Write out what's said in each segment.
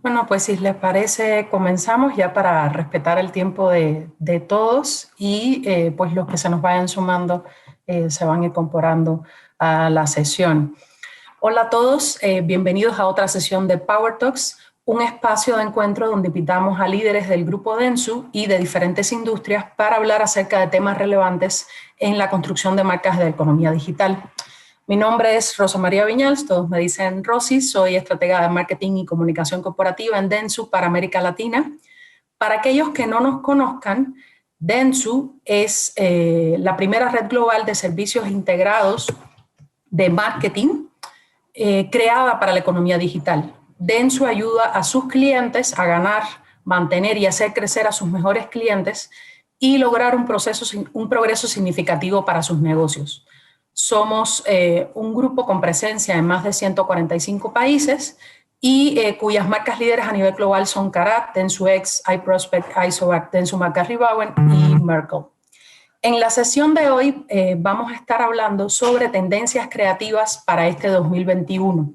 Bueno, pues si les parece, comenzamos ya para respetar el tiempo de todos y pues los que se nos vayan sumando se van incorporando a la sesión. Hola a todos, bienvenidos a otra sesión de Power Talks, un espacio de encuentro donde invitamos a líderes del grupo Dentsu y de diferentes industrias para hablar acerca de temas relevantes en la construcción de marcas de economía digital. Mi nombre es Rosa María Viñals, todos me dicen Rosy, soy estratega de marketing y comunicación corporativa en Dentsu para América Latina. Para aquellos que no nos conozcan, Dentsu es la primera red global de servicios integrados de marketing creada para la economía digital. Dentsu ayuda a sus clientes a ganar, mantener y hacer crecer a sus mejores clientes y lograr un progreso significativo para sus negocios. Somos un grupo con presencia en más de 145 países y cuyas marcas líderes a nivel global son Carat, DentsuX, iProspect, Isovac, Dentsu McGarry-Bowen y Merkle. En la sesión de hoy vamos a estar hablando sobre tendencias creativas para este 2021.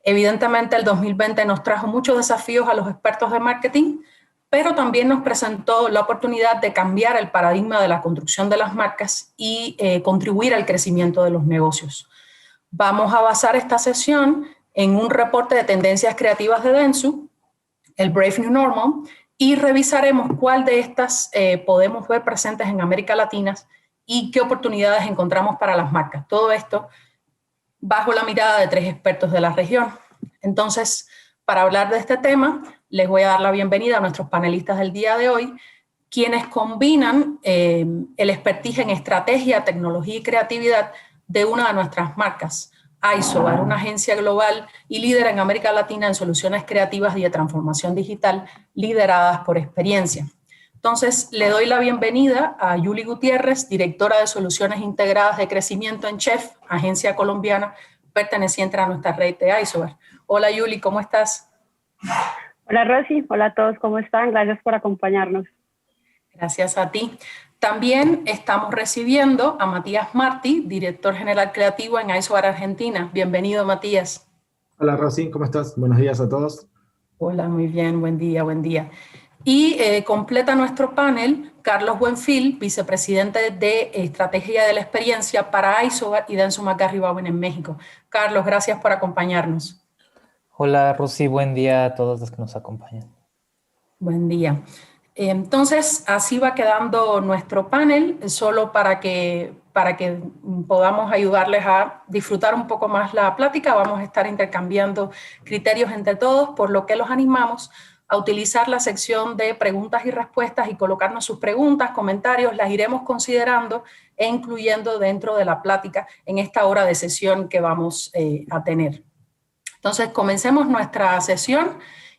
Evidentemente el 2020 nos trajo muchos desafíos a los expertos de marketing, pero también nos presentó la oportunidad de cambiar el paradigma de la construcción de las marcas y contribuir al crecimiento de los negocios. Vamos a basar esta sesión en un reporte de tendencias creativas de Dentsu, el Brave New Normal, y revisaremos cuál de estas podemos ver presentes en América Latina y qué oportunidades encontramos para las marcas. Todo esto bajo la mirada de tres expertos de la región. Entonces, para hablar de este tema, les voy a dar la bienvenida a nuestros panelistas del día de hoy, quienes combinan el expertise en estrategia, tecnología y creatividad de una de nuestras marcas, Isobar, una agencia global y líder en América Latina en soluciones creativas y de transformación digital lideradas por experiencia. Entonces, le doy la bienvenida a Yuli Gutiérrez, directora de Soluciones Integradas de Crecimiento en Chef, agencia colombiana perteneciente a nuestra red de Isobar. Hola Yuli, ¿cómo estás? Hola Rosy, hola a todos, ¿cómo están? Gracias por acompañarnos. Gracias a ti. También estamos recibiendo a Matías Martí, director general creativo en Isobar Argentina. Bienvenido, Matías. Hola Rosy, ¿cómo estás? Buenos días a todos. Hola, muy bien, buen día, buen día. Y completa nuestro panel Carlos Buenfil, vicepresidente de Estrategia de la Experiencia para Isobar y Dentsu McGarry-Bowen en México. Carlos, gracias por acompañarnos. Hola Rosy, buen día a todos los que nos acompañan. Buen día. Entonces, así va quedando nuestro panel, solo para que podamos ayudarles a disfrutar un poco más la plática. Vamos a estar intercambiando criterios entre todos, por lo que los animamos a utilizar la sección de preguntas y respuestas y colocarnos sus preguntas, comentarios, las iremos considerando e incluyendo dentro de la plática en esta hora de sesión que vamos a tener. Entonces, comencemos nuestra sesión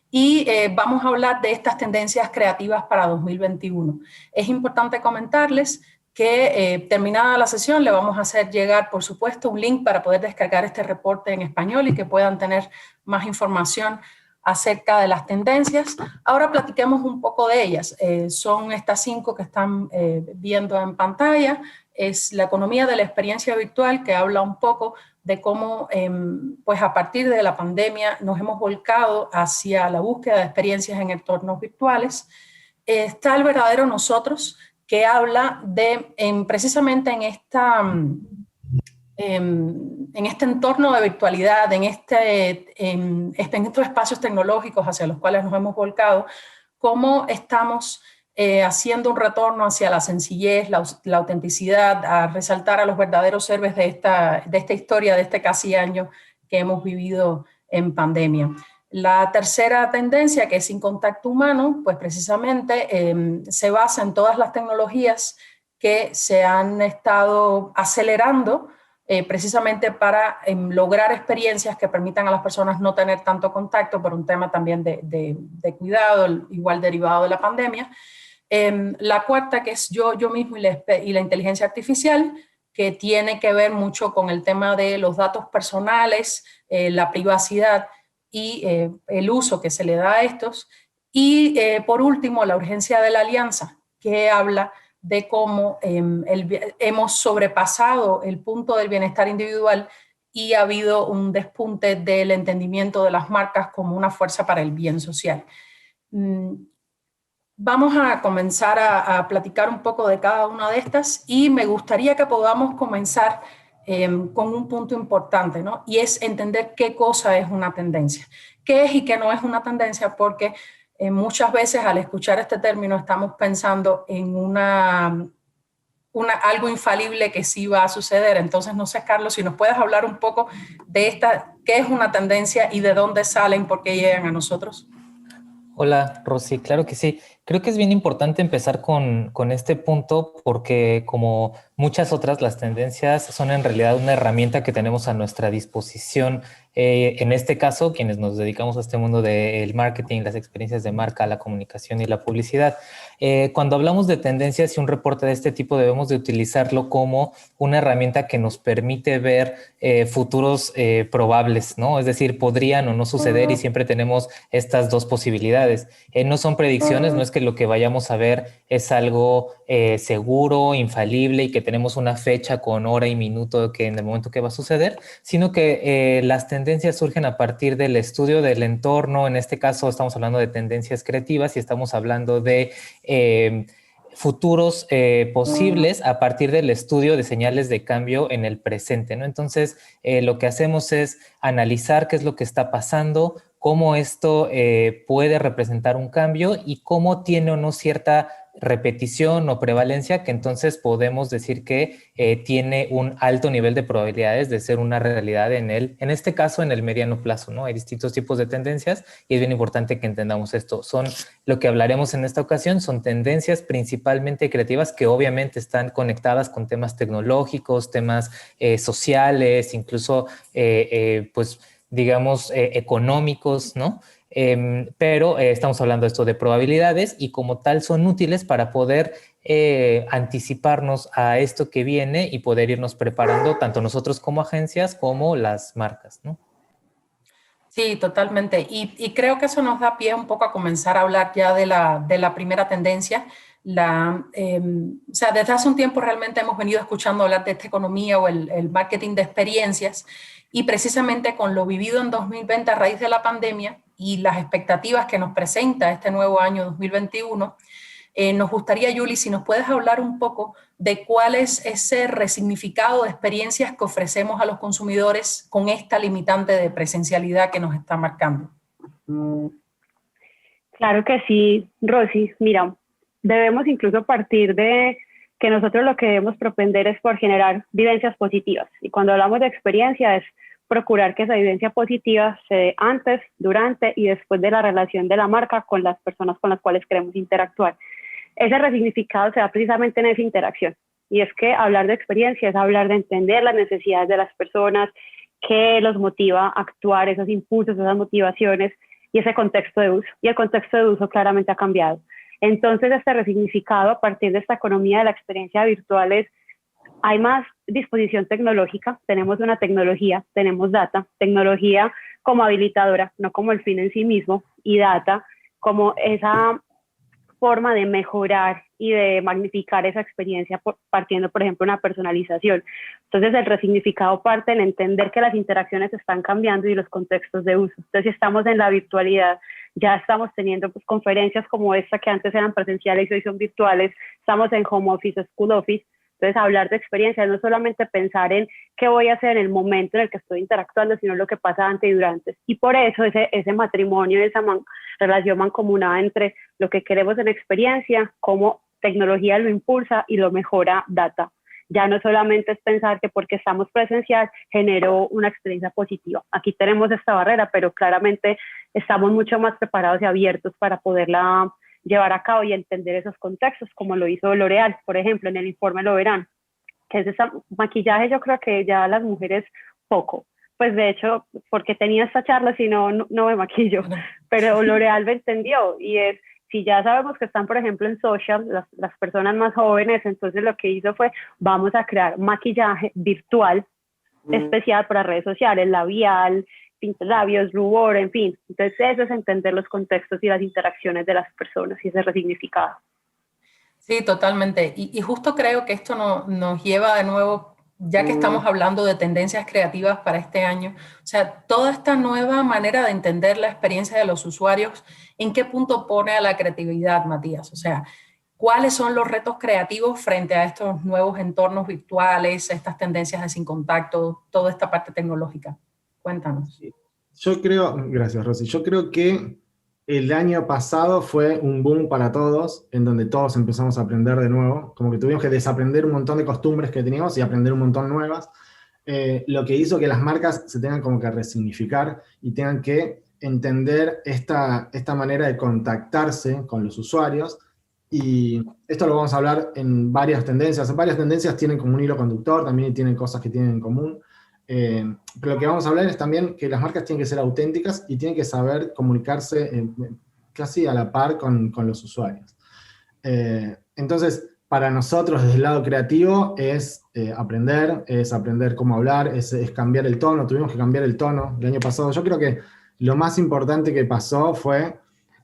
y vamos a hablar de estas tendencias creativas para 2021. Es importante comentarles que terminada la sesión le vamos a hacer llegar, por supuesto, un link para poder descargar este reporte en español y que puedan tener más información acerca de las tendencias. Ahora platiquemos un poco de ellas. Son estas 5 que están viendo en pantalla. Es la economía de la experiencia virtual, que habla un poco de cómo, pues a partir de la pandemia nos hemos volcado hacia la búsqueda de experiencias en entornos virtuales. Está el verdadero nosotros, que habla de, precisamente en este entorno de virtualidad, en estos espacios tecnológicos hacia los cuales nos hemos volcado, cómo estamos haciendo un retorno hacia la sencillez, la autenticidad, a resaltar a los verdaderos héroes de esta historia, de este casi año que hemos vivido en pandemia. La tercera tendencia, que es sin contacto humano, pues precisamente se basa en todas las tecnologías que se han estado acelerando precisamente para lograr experiencias que permitan a las personas no tener tanto contacto por un tema también de cuidado, igual derivado de la pandemia. La cuarta, que es yo mismo y la inteligencia artificial, que tiene que ver mucho con el tema de los datos personales, la privacidad y el uso que se le da a estos. Y por último, la urgencia de la alianza, que habla de cómo hemos sobrepasado el punto del bienestar individual y ha habido un despunte del entendimiento de las marcas como una fuerza para el bien social. Vamos a comenzar a platicar un poco de cada una de estas y me gustaría que podamos comenzar con un punto importante, ¿no? Y es entender qué cosa es una tendencia, qué es y qué no es una tendencia, porque muchas veces al escuchar este término estamos pensando en algo infalible que sí va a suceder. Entonces, no sé, Carlos, si nos puedes hablar un poco de qué es una tendencia y de dónde salen, por qué llegan a nosotros. Hola, Rosy, claro que sí. Creo que es bien importante empezar con este punto porque como muchas otras, las tendencias son en realidad una herramienta que tenemos a nuestra disposición. En este caso, quienes nos dedicamos a este mundo del marketing, las experiencias de marca, la comunicación y la publicidad. Cuando hablamos de tendencias y un reporte de este tipo, debemos de utilizarlo como una herramienta que nos permite ver futuros probables, ¿no? Es decir, podrían o no suceder y siempre tenemos estas dos posibilidades. No son predicciones, no es que lo que vayamos a ver es algo seguro, infalible y que tenemos una fecha con hora y minuto que en el momento que va a suceder, sino que las tendencias surgen a partir del estudio del entorno. En este caso estamos hablando de tendencias creativas y estamos hablando de futuros posibles a partir del estudio de señales de cambio en el presente, ¿no? Entonces, lo que hacemos es analizar qué es lo que está pasando, cómo esto puede representar un cambio y cómo tiene o no cierta repetición o prevalencia, que entonces podemos decir que tiene un alto nivel de probabilidades de ser una realidad en este caso, en el mediano plazo, ¿no? Hay distintos tipos de tendencias y es bien importante que entendamos esto. Lo que hablaremos en esta ocasión son tendencias principalmente creativas que obviamente están conectadas con temas tecnológicos, temas sociales, incluso pues digamos, económicos, ¿no? Pero estamos hablando de esto de probabilidades y como tal son útiles para poder anticiparnos a esto que viene y poder irnos preparando tanto nosotros como agencias como las marcas, ¿no? Sí, totalmente. Y creo que eso nos da pie un poco a comenzar a hablar ya de la primera tendencia. O sea, desde hace un tiempo realmente hemos venido escuchando hablar de esta economía o el marketing de experiencias y precisamente con lo vivido en 2020 a raíz de la pandemia y las expectativas que nos presenta este nuevo año 2021, nos gustaría, Yuli, si nos puedes hablar un poco de cuál es ese resignificado de experiencias que ofrecemos a los consumidores con esta limitante de presencialidad que nos está marcando. Claro que sí, Rosy. Mira, debemos incluso partir de que nosotros lo que debemos propender es por generar vivencias positivas. Y cuando hablamos de experiencia es procurar que esa vivencia positiva se dé antes, durante y después de la relación de la marca con las personas con las cuales queremos interactuar. Ese resignificado se da precisamente en esa interacción. Y es que hablar de experiencia es hablar de entender las necesidades de las personas, qué los motiva a actuar, esos impulsos, esas motivaciones y ese contexto de uso. Y el contexto de uso claramente ha cambiado. Entonces, este resignificado a partir de esta economía de la experiencia virtual es, hay más disposición tecnológica, tenemos una tecnología, tenemos data, tecnología como habilitadora, no como el fin en sí mismo, y data como esa forma de mejorar y de magnificar esa experiencia partiendo, por ejemplo, una personalización. Entonces, el resignificado parte en entender que las interacciones están cambiando y los contextos de uso. Entonces, si estamos en la virtualidad, ya estamos teniendo pues, conferencias como esta que antes eran presenciales y hoy son virtuales, estamos en home office, school office. Entonces, hablar de experiencia no solamente pensar en qué voy a hacer en el momento en el que estoy interactuando, sino lo que pasa antes y durante. Y por eso ese matrimonio, esa relación mancomunada entre lo que queremos en experiencia, cómo tecnología lo impulsa y lo mejora data. Ya no solamente es pensar que porque estamos presencial generó una experiencia positiva. Aquí tenemos esta barrera, pero claramente estamos mucho más preparados y abiertos para poderla llevar a cabo y entender esos contextos, como lo hizo L'Oréal, por ejemplo, en el informe lo verán, que es ese maquillaje. Yo creo que ya las mujeres poco, pues de hecho, porque tenía esta charla, si no me maquillo, pero L'Oréal lo entendió y es, si ya sabemos que están, por ejemplo, en social, las personas más jóvenes, entonces lo que hizo fue, vamos a crear maquillaje virtual especial para redes sociales, labial, pintalabios, rubor, en fin. Entonces eso es entender los contextos y las interacciones de las personas y ese resignificado. Sí, totalmente. Y justo creo que esto nos lleva de nuevo ya que estamos hablando de tendencias creativas para este año, o sea, toda esta nueva manera de entender la experiencia de los usuarios, ¿en qué punto pone a la creatividad, Matías? O sea, ¿cuáles son los retos creativos frente a estos nuevos entornos virtuales, estas tendencias de sin contacto, toda esta parte tecnológica? Cuéntanos. Yo creo, gracias Rosy, yo creo que el año pasado fue un boom para todos, en donde todos empezamos a aprender de nuevo, como que tuvimos que desaprender un montón de costumbres que teníamos y aprender un montón nuevas, lo que hizo que las marcas se tengan como que resignificar y tengan que entender esta manera de contactarse con los usuarios. Y esto lo vamos a hablar en varias tendencias. En varias tendencias tienen como un hilo conductor, también tienen cosas que tienen en común. Pero lo que vamos a hablar es también que las marcas tienen que ser auténticas y tienen que saber comunicarse casi a la par con los usuarios. Entonces, para nosotros desde el lado creativo es aprender cómo hablar, es cambiar el tono. Tuvimos que cambiar el tono el año pasado. Yo creo que lo más importante que pasó fue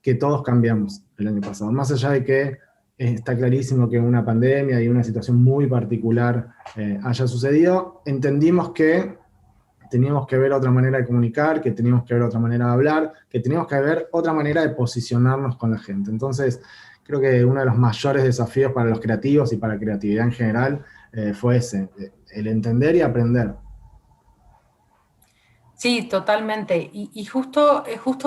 que todos cambiamos el año pasado. Más allá de que está clarísimo que una pandemia y una situación muy particular haya sucedido, entendimos que teníamos que ver otra manera de comunicar, que teníamos que ver otra manera de hablar, que teníamos que ver otra manera de posicionarnos con la gente. Entonces, creo que uno de los mayores desafíos para los creativos y para la creatividad en general fue ese, el entender y aprender. Sí, totalmente. Y justo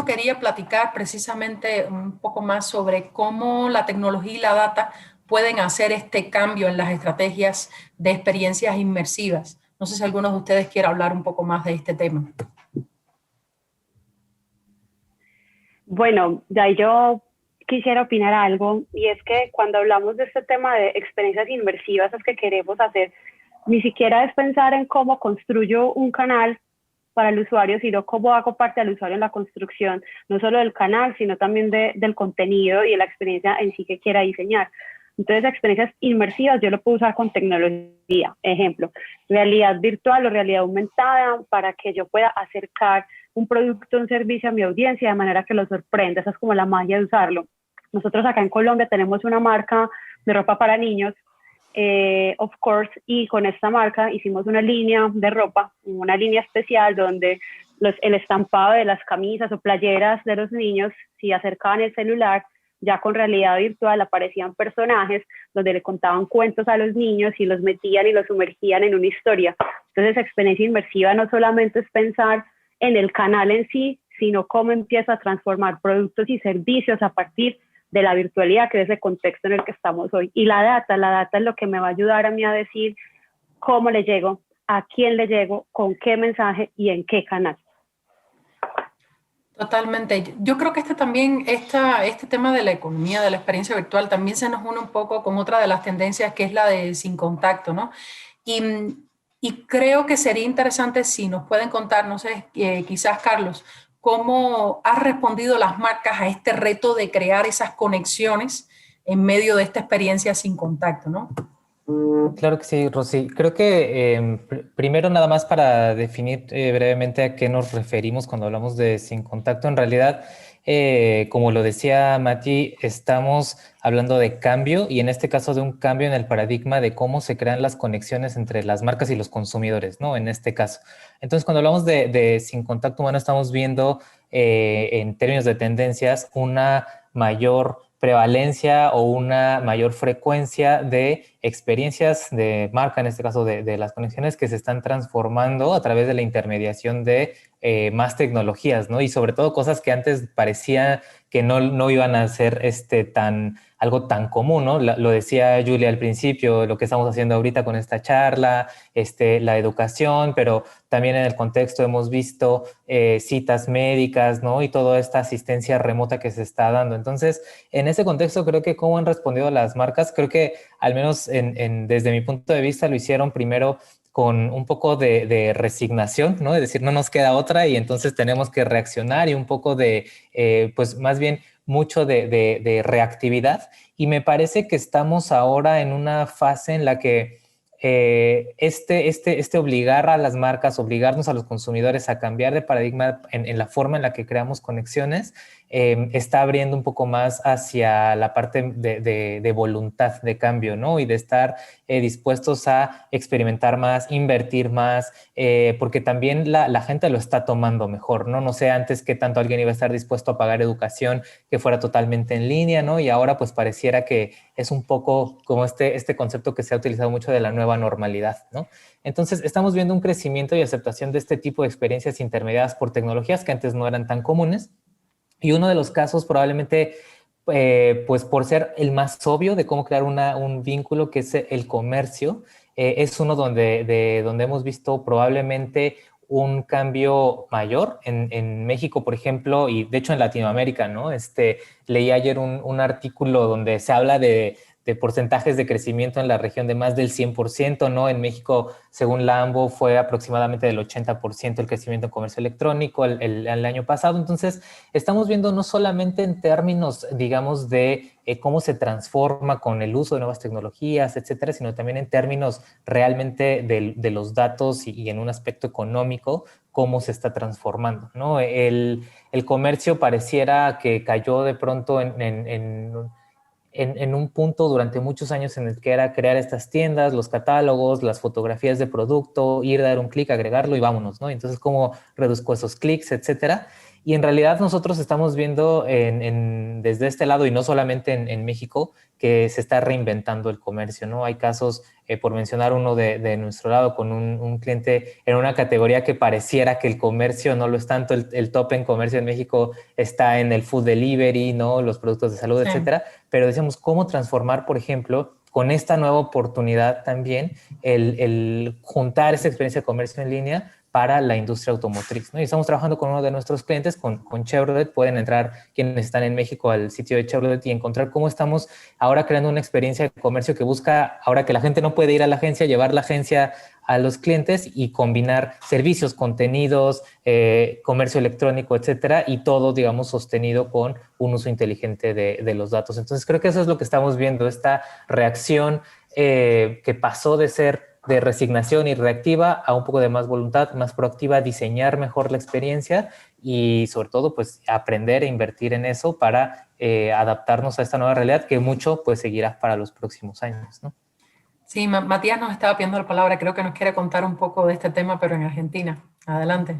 quería platicar precisamente un poco más sobre cómo la tecnología y la data pueden hacer este cambio en las estrategias de experiencias inmersivas. No sé si alguno de ustedes quiere hablar un poco más de este tema. Bueno, ya yo quisiera opinar algo, y es que cuando hablamos de este tema de experiencias inmersivas, es que queremos hacer, ni siquiera es pensar en cómo construyo un canal para el usuario, sino cómo hago parte del usuario en la construcción, no solo del canal, sino también del contenido y de la experiencia en sí que quiera diseñar. Entonces, experiencias inmersivas yo lo puedo usar con tecnología. Ejemplo, realidad virtual o realidad aumentada para que yo pueda acercar un producto o un servicio a mi audiencia de manera que lo sorprenda. Esa es como la magia de usarlo. Nosotros acá en Colombia tenemos una marca de ropa para niños, of course, y con esta marca hicimos una línea de ropa, una línea especial donde el estampado de las camisas o playeras de los niños, si acercaban el celular, ya con realidad virtual aparecían personajes donde le contaban cuentos a los niños y los metían y los sumergían en una historia. Entonces, experiencia inmersiva no solamente es pensar en el canal en sí, sino cómo empieza a transformar productos y servicios a partir de la virtualidad, que es el contexto en el que estamos hoy. Y la data es lo que me va a ayudar a mí a decir cómo le llego, a quién le llego, con qué mensaje y en qué canal. Totalmente. Yo creo que este tema de la economía, de la experiencia virtual, también se nos une un poco con otra de las tendencias que es la de sin contacto, ¿no? Y creo que sería interesante si nos pueden contar, no sé, quizás Carlos, cómo han respondido las marcas a este reto de crear esas conexiones en medio de esta experiencia sin contacto, ¿no? Claro que sí, Rosy. Creo que primero nada más para definir brevemente a qué nos referimos cuando hablamos de sin contacto. En realidad, como lo decía Mati, estamos hablando de cambio y en este caso de un cambio en el paradigma de cómo se crean las conexiones entre las marcas y los consumidores, ¿no? En este caso. Entonces, cuando hablamos de sin contacto humano, estamos viendo en términos de tendencias una mayor prevalencia o una mayor frecuencia de experiencias de marca, en este caso de las conexiones que se están transformando a través de la intermediación de más tecnologías, ¿no? Y sobre todo cosas que antes parecía que no iban a ser algo tan común, ¿no? Lo decía Julia al principio, lo que estamos haciendo ahorita con esta charla, la educación, pero también en el contexto hemos visto citas médicas, ¿no? Y toda esta asistencia remota que se está dando. Entonces, en ese contexto, creo que cómo han respondido las marcas, creo que al menos desde mi punto de vista lo hicieron primero con un poco de resignación, ¿no? Es decir, no nos queda otra y entonces tenemos que reaccionar y un poco pues más bien mucho de reactividad. Y me parece que estamos ahora en una fase en la que obligar a las marcas, obligarnos a los consumidores a cambiar de paradigma en la forma en la que creamos conexiones, está abriendo un poco más hacia la parte de voluntad de cambio, ¿no? Y de estar dispuestos a experimentar más, invertir más, porque también la gente lo está tomando mejor, ¿no? No sé antes qué tanto alguien iba a estar dispuesto a pagar educación que fuera totalmente en línea, ¿no? Y ahora pues pareciera que es un poco como este concepto que se ha utilizado mucho de la nueva normalidad, ¿no? Entonces estamos viendo un crecimiento y aceptación de este tipo de experiencias intermediadas por tecnologías que antes no eran tan comunes. Y uno de los casos probablemente, pues por ser el más obvio de cómo crear un vínculo, que es el comercio, es uno donde hemos visto probablemente un cambio mayor en México, por ejemplo, y de hecho en Latinoamérica, ¿no? Leí ayer un artículo donde se habla de porcentajes de crecimiento en la región de más del 100%, ¿no? En México, según la AMBO, fue aproximadamente del 80% el crecimiento en comercio electrónico el año pasado. Entonces, estamos viendo no solamente en términos, digamos, de cómo se transforma con el uso de nuevas tecnologías, etcétera, sino también en términos realmente de los datos y en un aspecto económico, cómo se está transformando, ¿no? El comercio pareciera que cayó de pronto en un punto durante muchos años en el que era crear estas tiendas, los catálogos, las fotografías de producto, ir a dar un clic, agregarlo y vámonos, ¿no? Entonces, ¿cómo reduzco esos clics, etcétera? Y en realidad nosotros estamos viendo desde este lado, y no solamente en México, que se está reinventando el comercio, ¿no? Hay casos, por mencionar uno de nuestro lado, con un cliente en una categoría que pareciera que el comercio no lo es tanto, el top en comercio en México está en el food delivery, ¿no? Los productos de salud, Sí. etcétera. Pero decíamos, ¿cómo transformar, por ejemplo, con esta nueva oportunidad también, el juntar esa experiencia de comercio en línea para la industria automotriz, ¿no? Y estamos trabajando con uno de nuestros clientes, con Chevrolet. Pueden entrar quienes están en México al sitio de Chevrolet y encontrar cómo estamos ahora creando una experiencia de comercio que busca, ahora que la gente no puede ir a la agencia, llevar la agencia a los clientes y combinar servicios, contenidos, comercio electrónico, etcétera, y todo, digamos, sostenido con un uso inteligente de los datos. Entonces, creo que eso es lo que estamos viendo, esta reacción que pasó de ser de resignación y reactiva a un poco de más voluntad, más proactiva, diseñar mejor la experiencia y sobre todo pues aprender e invertir en eso para adaptarnos a esta nueva realidad que mucho pues seguirá para los próximos años, ¿no? Sí, Matías nos estaba pidiendo la palabra, creo que nos quiere contar un poco de este tema, pero en Argentina. Adelante.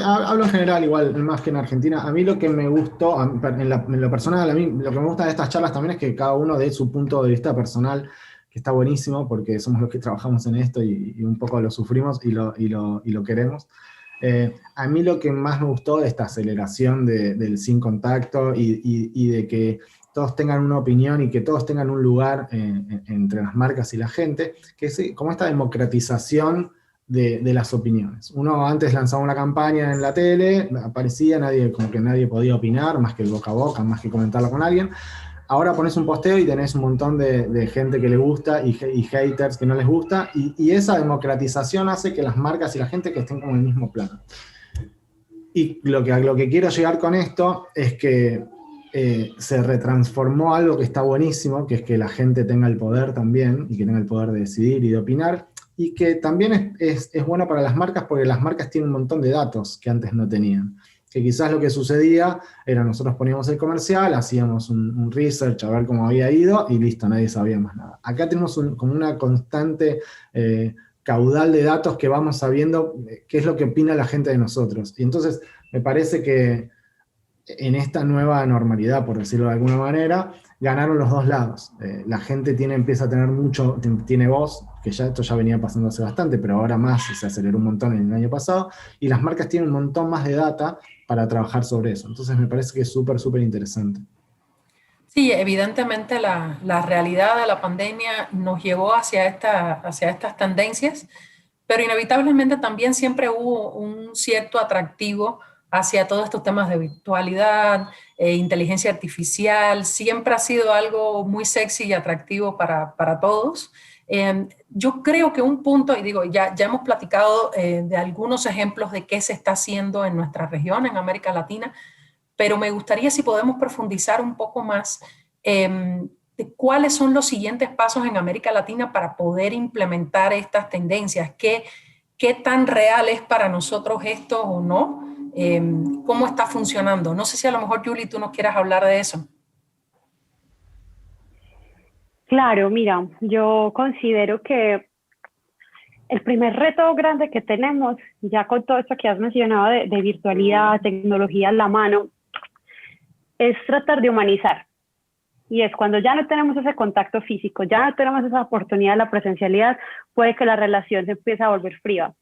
Hablo en general igual, más que en Argentina. A mí lo que me gustó, en lo personal, a mí lo que me gusta de estas charlas también es que cada uno dé su punto de vista personal, que está buenísimo porque somos los que trabajamos en esto y un poco lo sufrimos y lo queremos. A mí lo que más me gustó de esta aceleración del sin contacto y de que todos tengan una opinión y que todos tengan un lugar entre las marcas y la gente, que es como esta democratización de las opiniones. Uno antes lanzaba una campaña en la tele, aparecía, como que nadie podía opinar, más que el boca a boca, más que comentarlo con alguien. Ahora pones un posteo y tenés un montón de gente que le gusta y haters que no les gusta, y esa democratización hace que las marcas y la gente que estén como en el mismo plano. Y lo que quiero llegar con esto es que se retransformó algo que está buenísimo, que es que la gente tenga el poder también, y que tenga el poder de decidir y de opinar, y que también es bueno para las marcas, porque las marcas tienen un montón de datos que antes no tenían. Que quizás lo que sucedía era nosotros poníamos el comercial, hacíamos un research a ver cómo había ido y listo, nadie sabía más nada. Acá tenemos como una constante caudal de datos que vamos sabiendo qué es lo que opina la gente de nosotros. Y entonces me parece que en esta nueva normalidad, por decirlo de alguna manera, ganaron los dos lados. La gente empieza a tener tiene voz, que esto ya venía pasando hace bastante, pero ahora más, se aceleró un montón en el año pasado, y las marcas tienen un montón más de data para trabajar sobre eso. Entonces me parece que es súper, súper interesante. Sí, evidentemente la realidad de la pandemia nos llevó hacia estas tendencias, pero inevitablemente también siempre hubo un cierto atractivo hacia todos estos temas de virtualidad, inteligencia artificial. Siempre ha sido algo muy sexy y atractivo para todos. Yo creo que un punto, y digo, ya hemos platicado de algunos ejemplos de qué se está haciendo en nuestra región, en América Latina, pero me gustaría si podemos profundizar un poco más de cuáles son los siguientes pasos en América Latina para poder implementar estas tendencias. ¿Qué tan real es para nosotros esto o no? ¿Cómo está funcionando? No sé si a lo mejor, Julie, tú nos quieras hablar de eso. Claro, mira, yo considero que el primer reto grande que tenemos, ya con todo esto que has mencionado de virtualidad, tecnología en la mano, es tratar de humanizar. Y es cuando ya no tenemos ese contacto físico, ya no tenemos esa oportunidad de la presencialidad, puede que la relación se empiece a volver fría.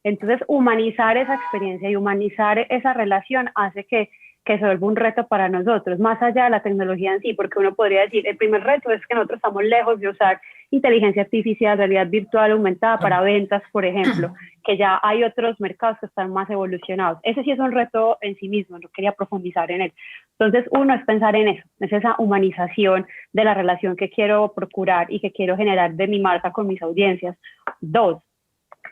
Entonces, humanizar esa experiencia y humanizar esa relación hace que se vuelva un reto para nosotros, más allá de la tecnología en sí, porque uno podría decir, el primer reto es que nosotros estamos lejos de usar inteligencia artificial, realidad virtual aumentada para ventas, por ejemplo, que ya hay otros mercados que están más evolucionados. Ese sí es un reto en sí mismo, no quería profundizar en él. Entonces, uno es pensar en eso, es esa humanización de la relación que quiero procurar y que quiero generar de mi marca con mis audiencias. Dos,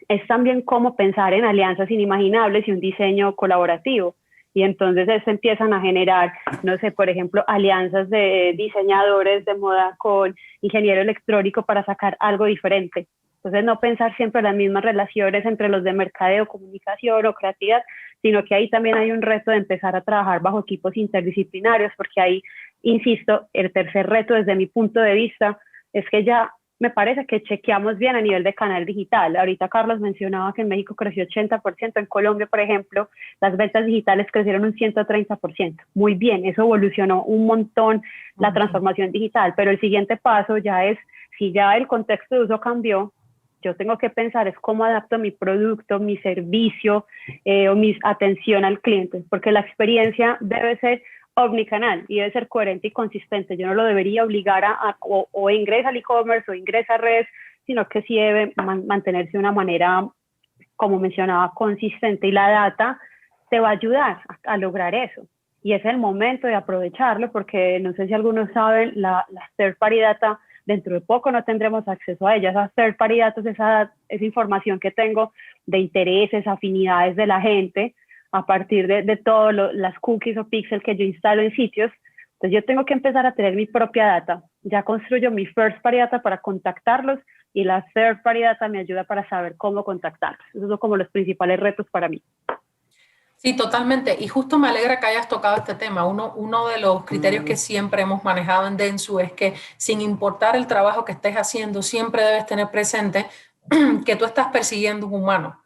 es también cómo pensar en alianzas inimaginables y un diseño colaborativo. Y entonces se empiezan a generar, no sé, por ejemplo, alianzas de diseñadores de moda con ingeniero electrónico para sacar algo diferente. Entonces no pensar siempre en las mismas relaciones entre los de mercadeo, comunicación o creatividad, sino que ahí también hay un reto de empezar a trabajar bajo equipos interdisciplinarios, porque ahí, insisto, el tercer reto desde mi punto de vista es que ya me parece que chequeamos bien a nivel de canal digital. Ahorita Carlos mencionaba que en México creció 80%, en Colombia, por ejemplo, las ventas digitales crecieron un 130%. Muy bien, eso evolucionó un montón la transformación digital, pero el siguiente paso ya es, si ya el contexto de uso cambió, yo tengo que pensar es cómo adapto mi producto, mi servicio o mi atención al cliente, porque la experiencia debe ser omnicanal y debe ser coherente y consistente. Yo no lo debería obligar o ingresa al e-commerce o ingresa a redes, sino que sí debe mantenerse de una manera, como mencionaba, consistente, y la data te va a ayudar a lograr eso. Y es el momento de aprovecharlo, porque no sé si algunos saben, la third party data, dentro de poco no tendremos acceso a ella. Esas third party data, esa información que tengo de intereses, afinidades de la gente, a partir de todas las cookies o pixels que yo instalo en sitios. Entonces yo tengo que empezar a tener mi propia data. Ya construyo mi first party data para contactarlos y la third party data me ayuda para saber cómo contactarlos. Esos son como los principales retos para mí. Sí, totalmente. Y justo me alegra que hayas tocado este tema. Uno de los criterios que siempre hemos manejado en Dentsu es que sin importar el trabajo que estés haciendo, siempre debes tener presente que tú estás persiguiendo un humano.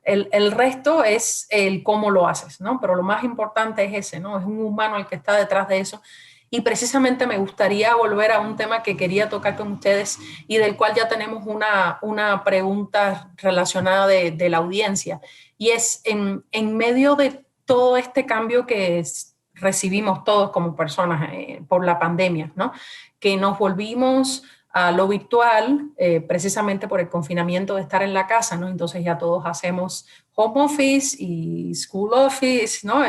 El resto es el cómo lo haces, ¿no? Pero lo más importante es ese, ¿no? Es un humano el que está detrás de eso. Y precisamente me gustaría volver a un tema que quería tocar con ustedes y del cual ya tenemos una pregunta relacionada de la audiencia. Y es en medio de todo este cambio que recibimos todos como personas por la pandemia, ¿no? Que nos volvimos a lo virtual, precisamente por el confinamiento de estar en la casa, ¿no? Entonces ya todos hacemos home office y school office, ¿no?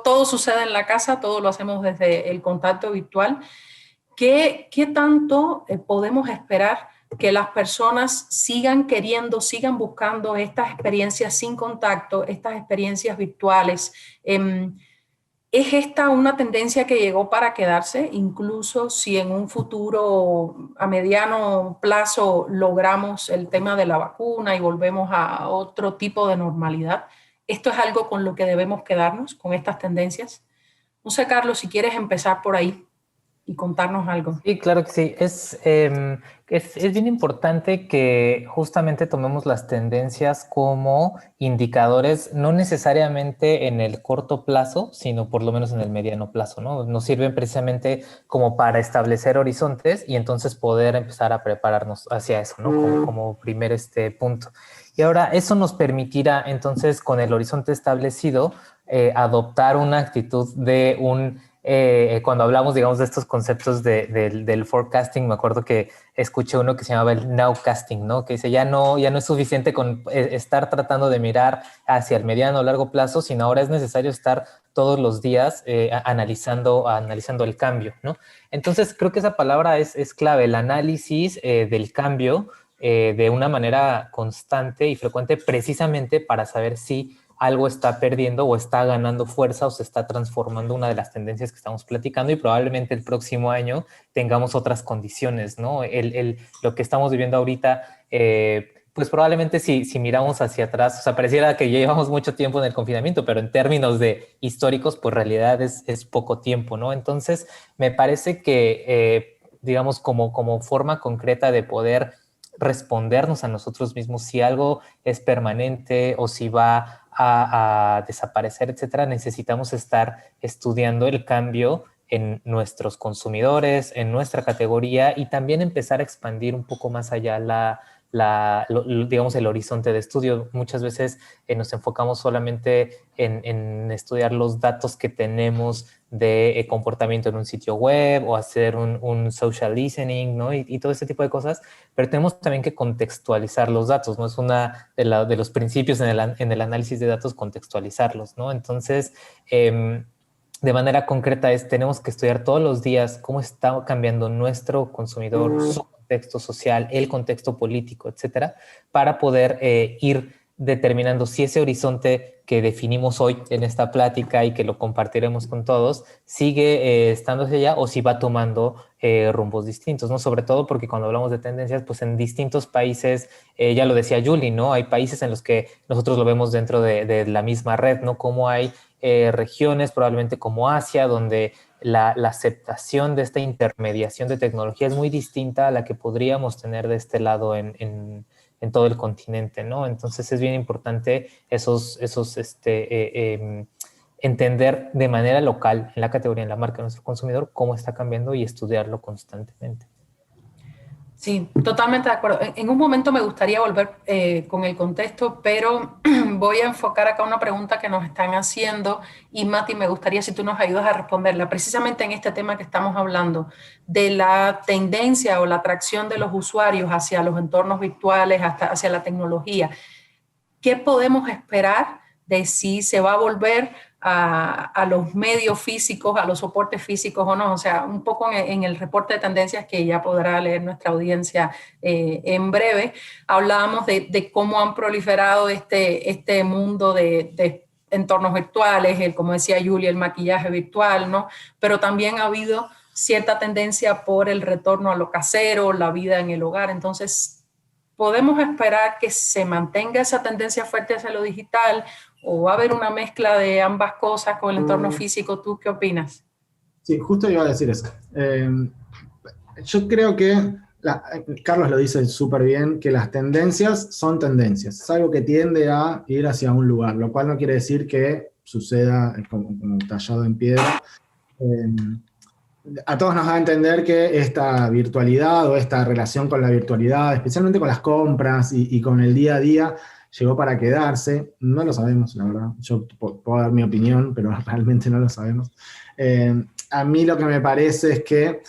Todo sucede en la casa, todo lo hacemos desde el contacto virtual. ¿Qué tanto podemos esperar que las personas sigan queriendo, sigan buscando estas experiencias sin contacto, estas experiencias virtuales? ¿Es esta una tendencia que llegó para quedarse, incluso si en un futuro a mediano plazo logramos el tema de la vacuna y volvemos a otro tipo de normalidad? ¿Esto es algo con lo que debemos quedarnos, con estas tendencias? No sé, Carlos, si quieres empezar por ahí y contarnos algo. Sí, claro que sí. Es bien importante que justamente tomemos las tendencias como indicadores, no necesariamente en el corto plazo, sino por lo menos en el mediano plazo, ¿no? Nos sirven precisamente como para establecer horizontes y entonces poder empezar a prepararnos hacia eso, ¿no? Como primer punto. Y ahora eso nos permitirá entonces, con el horizonte establecido, adoptar una actitud de cuando hablamos, digamos, de estos conceptos del forecasting, me acuerdo que escuché uno que se llamaba el nowcasting, ¿no? Que dice, ya no es suficiente con estar tratando de mirar hacia el mediano o largo plazo, sino ahora es necesario estar todos los días analizando el cambio, ¿no? Entonces, creo que esa palabra es clave, el análisis del cambio de una manera constante y frecuente, precisamente para saber si algo está perdiendo o está ganando fuerza o se está transformando una de las tendencias que estamos platicando, y probablemente el próximo año tengamos otras condiciones, ¿no? Lo que estamos viviendo ahorita, pues probablemente si miramos hacia atrás, o sea, pareciera que ya llevamos mucho tiempo en el confinamiento, pero en términos de históricos, pues en realidad es poco tiempo, ¿no? Entonces, me parece que, digamos, como forma concreta de poder respondernos a nosotros mismos si algo es permanente o si va a desaparecer, etcétera, necesitamos estar estudiando el cambio en nuestros consumidores, en nuestra categoría y también empezar a expandir un poco más allá digamos, el horizonte de estudio. Muchas veces nos enfocamos solamente en estudiar los datos que tenemos de comportamiento en un sitio web o hacer un social listening, ¿no? Y todo ese tipo de cosas, pero tenemos también que contextualizar los datos, ¿no? Es una de los principios en el análisis de datos, contextualizarlos, ¿no? Entonces, de manera concreta tenemos que estudiar todos los días cómo está cambiando nuestro consumidor, su contexto social, el contexto político, etcétera, para poder ir determinando si ese horizonte que definimos hoy en esta plática y que lo compartiremos con todos, sigue estando hacia allá o si va tomando rumbos distintos, ¿no? Sobre todo porque cuando hablamos de tendencias, pues en distintos países, ya lo decía Julie, ¿no? Hay países en los que nosotros lo vemos dentro de la misma red, ¿no? Como hay regiones, probablemente como Asia, donde la aceptación de esta intermediación de tecnología es muy distinta a la que podríamos tener de este lado en todo el continente, ¿no? Entonces es bien importante entender de manera local, en la categoría, en la marca de nuestro consumidor, cómo está cambiando y estudiarlo constantemente. Sí, totalmente de acuerdo. En un momento me gustaría volver con el contexto, pero voy a enfocar acá una pregunta que nos están haciendo y Mati, me gustaría si tú nos ayudas a responderla, precisamente en este tema que estamos hablando, de la tendencia o la atracción de los usuarios hacia los entornos virtuales, hacia la tecnología. ¿Qué podemos esperar de si se va a volver a los medios físicos, a los soportes físicos o no? O sea, un poco en el reporte de tendencias que ya podrá leer nuestra audiencia en breve, hablábamos de cómo han proliferado este mundo de entornos virtuales, como decía Julia, el maquillaje virtual, ¿no? Pero también ha habido cierta tendencia por el retorno a lo casero, la vida en el hogar. Entonces, ¿podemos esperar que se mantenga esa tendencia fuerte hacia lo digital o va a haber una mezcla de ambas cosas con el entorno físico? ¿Tú qué opinas? Sí, justo iba a decir eso. Yo creo que, Carlos lo dice súper bien, que las tendencias son tendencias. Es algo que tiende a ir hacia un lugar, lo cual no quiere decir que suceda como tallado en piedra. A todos nos da a entender que esta virtualidad o esta relación con la virtualidad, especialmente con las compras y con el día a día, llegó para quedarse. No lo sabemos, la verdad. Yo puedo dar mi opinión, pero realmente no lo sabemos. A mí lo que me parece es que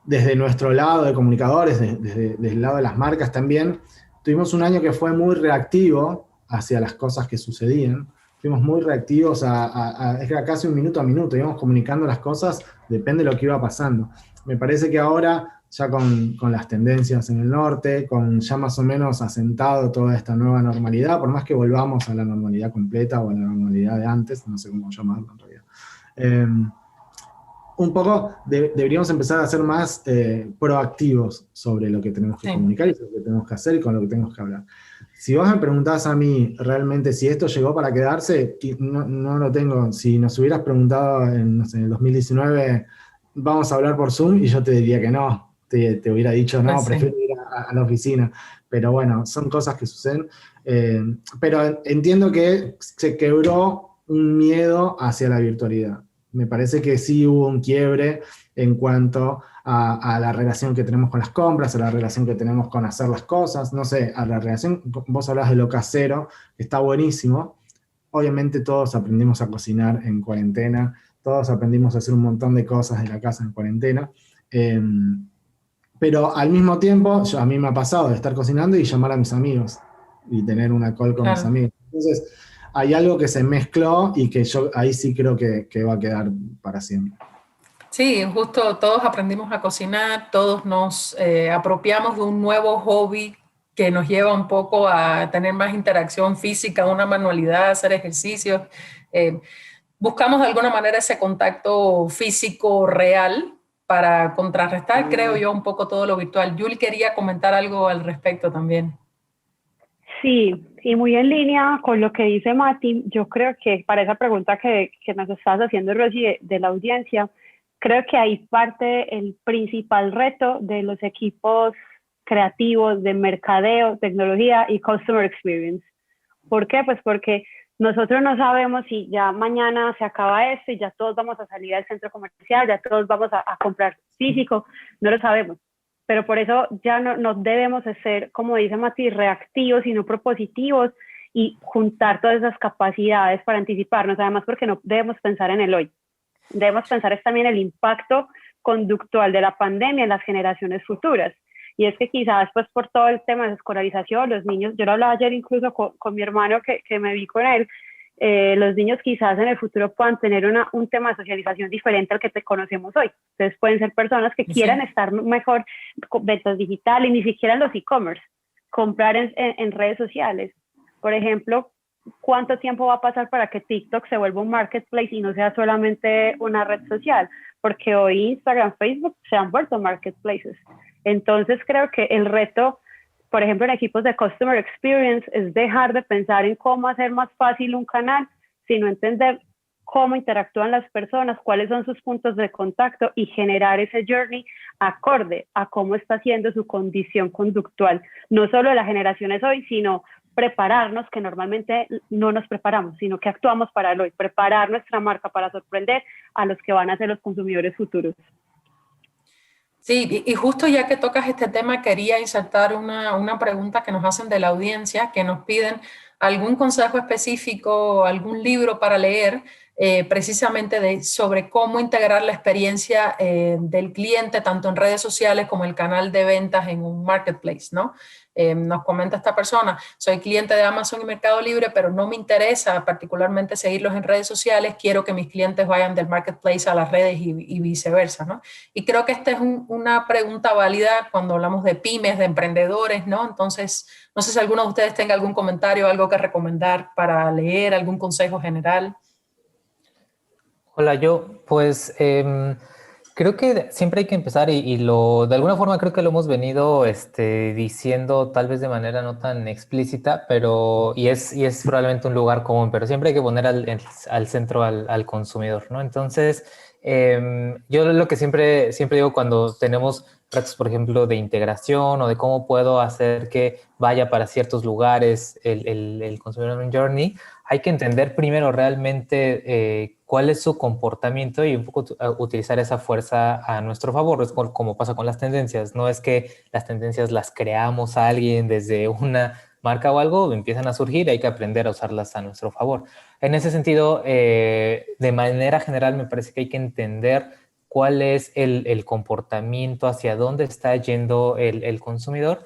desde nuestro lado de comunicadores, desde el lado de las marcas también, tuvimos un año que fue muy reactivo hacia las cosas que sucedían. Fuimos muy reactivos es que casi un minuto a minuto, íbamos comunicando las cosas, depende de lo que iba pasando. Me parece que ahora, ya con las tendencias en el norte, con ya más o menos asentado toda esta nueva normalidad, por más que volvamos a la normalidad completa o a la normalidad de antes, no sé cómo llamarlo en realidad, un poco deberíamos empezar a ser más proactivos sobre lo que tenemos que comunicar y sobre lo que tenemos que hacer y con lo que tenemos que hablar. Si vos me preguntás a mí realmente si esto llegó para quedarse, no lo tengo. Si nos hubieras preguntado en el 2019, vamos a hablar por Zoom, y yo te diría que no. Te hubiera dicho, no, prefiero ir a la oficina. Pero bueno, son cosas que suceden. Pero entiendo que se quebró un miedo hacia la virtualidad. Me parece que sí hubo un quiebre en cuanto a la relación que tenemos con las compras, a la relación que tenemos con hacer las cosas, no sé, a la relación, vos hablás de lo casero, que está buenísimo. Obviamente todos aprendimos a cocinar en cuarentena, todos aprendimos a hacer un montón de cosas en la casa en cuarentena, pero al mismo tiempo, a mí me ha pasado de estar cocinando y llamar a mis amigos, y tener una call con mis amigos. Entonces, hay algo que se mezcló y que yo ahí sí creo que va a quedar para siempre. Sí, justo todos aprendimos a cocinar, todos nos apropiamos de un nuevo hobby que nos lleva un poco a tener más interacción física, una manualidad, hacer ejercicios. Buscamos de alguna manera ese contacto físico real para contrarrestar, creo yo, un poco todo lo virtual. Yuli quería comentar algo al respecto también. Sí, y muy en línea con lo que dice Mati, yo creo que para esa pregunta que nos estás haciendo, Rosy, de la audiencia, creo que ahí parte el principal reto de los equipos creativos de mercadeo, tecnología y customer experience. ¿Por qué? Pues porque nosotros no sabemos si ya mañana se acaba esto y ya todos vamos a salir al centro comercial, ya todos vamos a comprar físico, no lo sabemos. Pero por eso ya no debemos ser, como dice Mati, reactivos, sino propositivos y juntar todas esas capacidades para anticiparnos, además porque no debemos pensar en el hoy. Debemos pensar también el impacto conductual de la pandemia en las generaciones futuras. Y es que quizás pues por todo el tema de escolarización, los niños, yo lo hablaba ayer incluso con mi hermano que me vi con él, los niños quizás en el futuro puedan tener un tema de socialización diferente al que te conocemos hoy. Entonces pueden ser personas que quieran estar mejor con ventas digitales, ni siquiera en los e-commerce, comprar en redes sociales. Por ejemplo, ¿cuánto tiempo va a pasar para que TikTok se vuelva un marketplace y no sea solamente una red social? Porque hoy Instagram, Facebook se han vuelto marketplaces. Entonces creo que el reto, por ejemplo, en equipos de Customer Experience, es dejar de pensar en cómo hacer más fácil un canal, sino entender cómo interactúan las personas, cuáles son sus puntos de contacto y generar ese journey acorde a cómo está siendo su condición conductual. No solo las generaciones hoy, sino prepararnos, que normalmente no nos preparamos, sino que actuamos para el hoy, preparar nuestra marca para sorprender a los que van a ser los consumidores futuros. Sí, y justo ya que tocas este tema, quería insertar una pregunta que nos hacen de la audiencia, que nos piden algún consejo específico, algún libro para leer, precisamente sobre cómo integrar la experiencia del cliente, tanto en redes sociales como el canal de ventas en un marketplace, ¿no? Nos comenta esta persona, soy cliente de Amazon y Mercado Libre, pero no me interesa particularmente seguirlos en redes sociales, quiero que mis clientes vayan del marketplace a las redes y viceversa, ¿no? Y creo que esta es una pregunta válida cuando hablamos de pymes, de emprendedores, ¿no? Entonces, no sé si alguno de ustedes tenga algún comentario, algo que recomendar para leer, algún consejo general. Hola, yo pues creo que siempre hay que empezar de alguna forma creo que lo hemos venido diciendo tal vez de manera no tan explícita, pero y es probablemente un lugar común, pero siempre hay que poner al centro al consumidor, ¿no? Entonces, yo lo que siempre digo cuando tenemos retos, por ejemplo, de integración o de cómo puedo hacer que vaya para ciertos lugares el consumidor en un journey, hay que entender primero realmente cuál es su comportamiento y un poco utilizar esa fuerza a nuestro favor. Es como pasa con las tendencias. No es que las tendencias las creamos a alguien desde una marca o algo, empiezan a surgir y hay que aprender a usarlas a nuestro favor. En ese sentido, de manera general, me parece que hay que entender cuál es el comportamiento, hacia dónde está yendo el consumidor,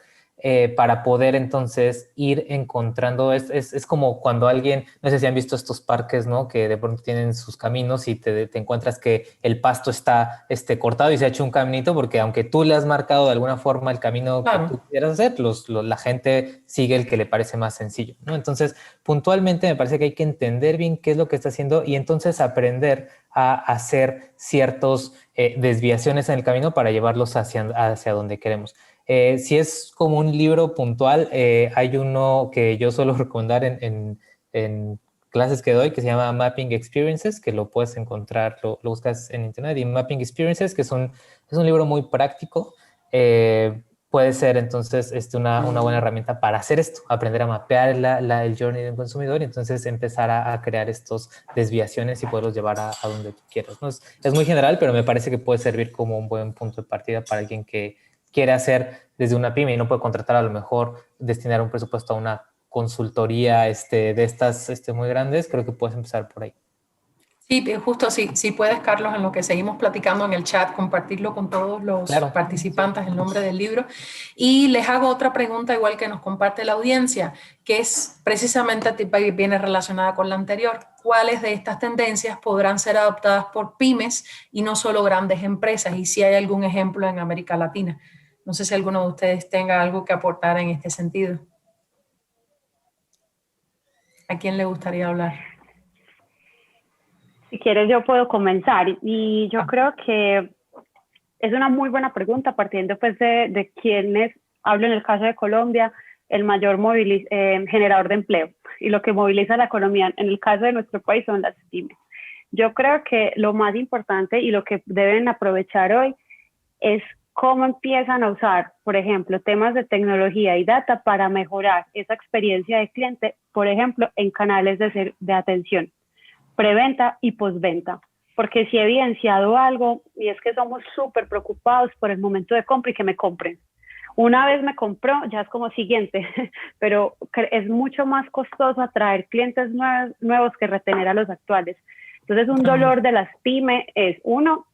para poder entonces ir encontrando, es como cuando alguien, no sé si han visto estos parques, ¿no? Que de pronto tienen sus caminos y te encuentras que el pasto está cortado y se ha hecho un caminito porque aunque tú le has marcado de alguna forma el camino que tú quieras hacer, la gente sigue el que le parece más sencillo, ¿no? Entonces, puntualmente me parece que hay que entender bien qué es lo que está haciendo y entonces aprender a hacer ciertas desviaciones en el camino para llevarlos hacia donde queremos. Si es como un libro puntual, hay uno que yo suelo recomendar en clases que doy que se llama Mapping Experiences, que lo puedes encontrar, lo buscas en internet, y Mapping Experiences, que es un libro muy práctico. Puede ser entonces una buena herramienta para hacer esto, aprender a mapear el journey del consumidor y entonces empezar a crear estas desviaciones y poderlos llevar a donde tú quieras, ¿no? Es muy general, pero me parece que puede servir como un buen punto de partida para alguien que quiere hacer desde una pyme y no puede contratar, a lo mejor destinar un presupuesto a una consultoría de estas muy grandes. Creo que puedes empezar por ahí. Sí, justo si puedes, Carlos, en lo que seguimos platicando en el chat, compartirlo con todos los Claro. participantes, el nombre del libro. Y les hago otra pregunta igual que nos comparte la audiencia, que es precisamente viene relacionada con la anterior. ¿Cuáles de estas tendencias podrán ser adoptadas por pymes y no solo grandes empresas? Y si hay algún ejemplo en América Latina. No sé si alguno de ustedes tenga algo que aportar en este sentido. ¿A quién le gustaría hablar? Si quieres, yo puedo comenzar. Y yo creo que es una muy buena pregunta, partiendo pues de quienes, hablo en el caso de Colombia, el mayor generador de empleo y lo que moviliza la economía. En el caso de nuestro país son las pymes. Yo creo que lo más importante y lo que deben aprovechar hoy es cómo empiezan a usar, por ejemplo, temas de tecnología y data para mejorar esa experiencia de cliente, por ejemplo, en canales de atención, preventa y postventa. Porque sí he evidenciado algo, y es que somos súper preocupados por el momento de compra y que me compren. Una vez me compró, ya es como siguiente, pero es mucho más costoso atraer clientes nuevos que retener a los actuales. Entonces, un dolor de las pymes es, uno,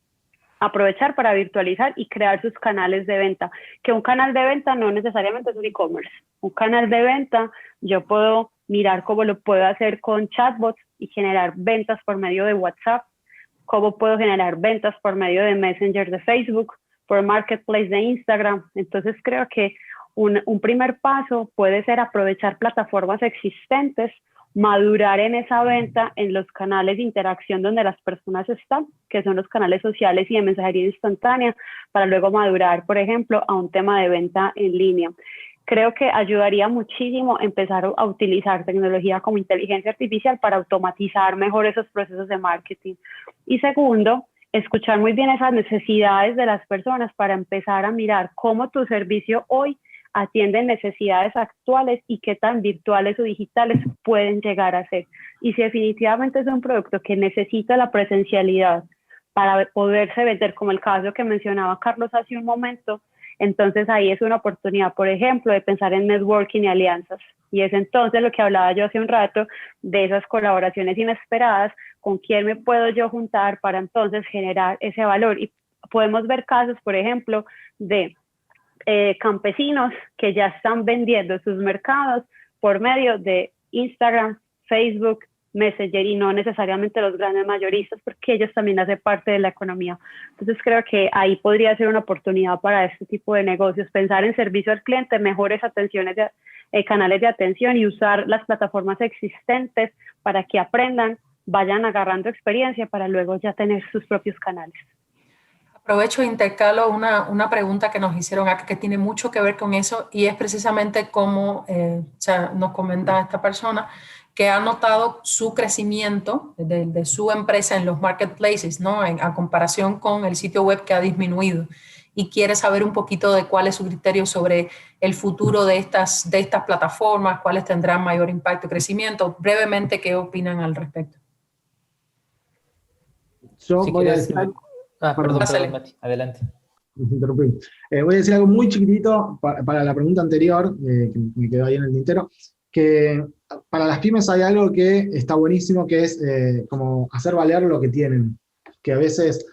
aprovechar para virtualizar y crear sus canales de venta. Que un canal de venta no necesariamente es un e-commerce. Un canal de venta, yo puedo mirar cómo lo puedo hacer con chatbots y generar ventas por medio de WhatsApp, cómo puedo generar ventas por medio de Messenger de Facebook, por Marketplace de Instagram. Entonces creo que un primer paso puede ser aprovechar plataformas existentes, madurar en esa venta en los canales de interacción donde las personas están, que son los canales sociales y de mensajería instantánea, para luego madurar, por ejemplo, a un tema de venta en línea. Creo que ayudaría muchísimo empezar a utilizar tecnología como inteligencia artificial para automatizar mejor esos procesos de marketing. Y segundo, escuchar muy bien esas necesidades de las personas para empezar a mirar cómo tu servicio hoy atiende necesidades actuales y qué tan virtuales o digitales pueden llegar a ser. Y si definitivamente es un producto que necesita la presencialidad para poderse vender, como el caso que mencionaba Carlos hace un momento, entonces ahí es una oportunidad, por ejemplo, de pensar en networking y alianzas. Y es entonces lo que hablaba yo hace un rato de esas colaboraciones inesperadas, con quién me puedo yo juntar para entonces generar ese valor. Y podemos ver casos, por ejemplo, de campesinos que ya están vendiendo sus mercados por medio de Instagram, Facebook, Messenger y no necesariamente los grandes mayoristas, porque ellos también hacen parte de la economía. Entonces creo que ahí podría ser una oportunidad para este tipo de negocios, pensar en servicio al cliente, mejores atenciones canales de atención y usar las plataformas existentes para que aprendan, vayan agarrando experiencia para luego ya tener sus propios canales. Aprovecho e intercalo una pregunta que nos hicieron acá que tiene mucho que ver con eso y es precisamente cómo nos comenta esta persona que ha notado su crecimiento de su empresa en los marketplaces, ¿no? A comparación con el sitio web que ha disminuido y quiere saber un poquito de cuál es su criterio sobre el futuro de estas plataformas, cuáles tendrán mayor impacto y crecimiento. Brevemente, ¿qué opinan al respecto? Yo Si voy a quieres, decir... perdón, Mati, adelante. Voy a decir algo muy chiquitito para la pregunta anterior, que me quedó ahí en el tintero, que para las pymes hay algo que está buenísimo, que es como hacer valer lo que tienen, que a veces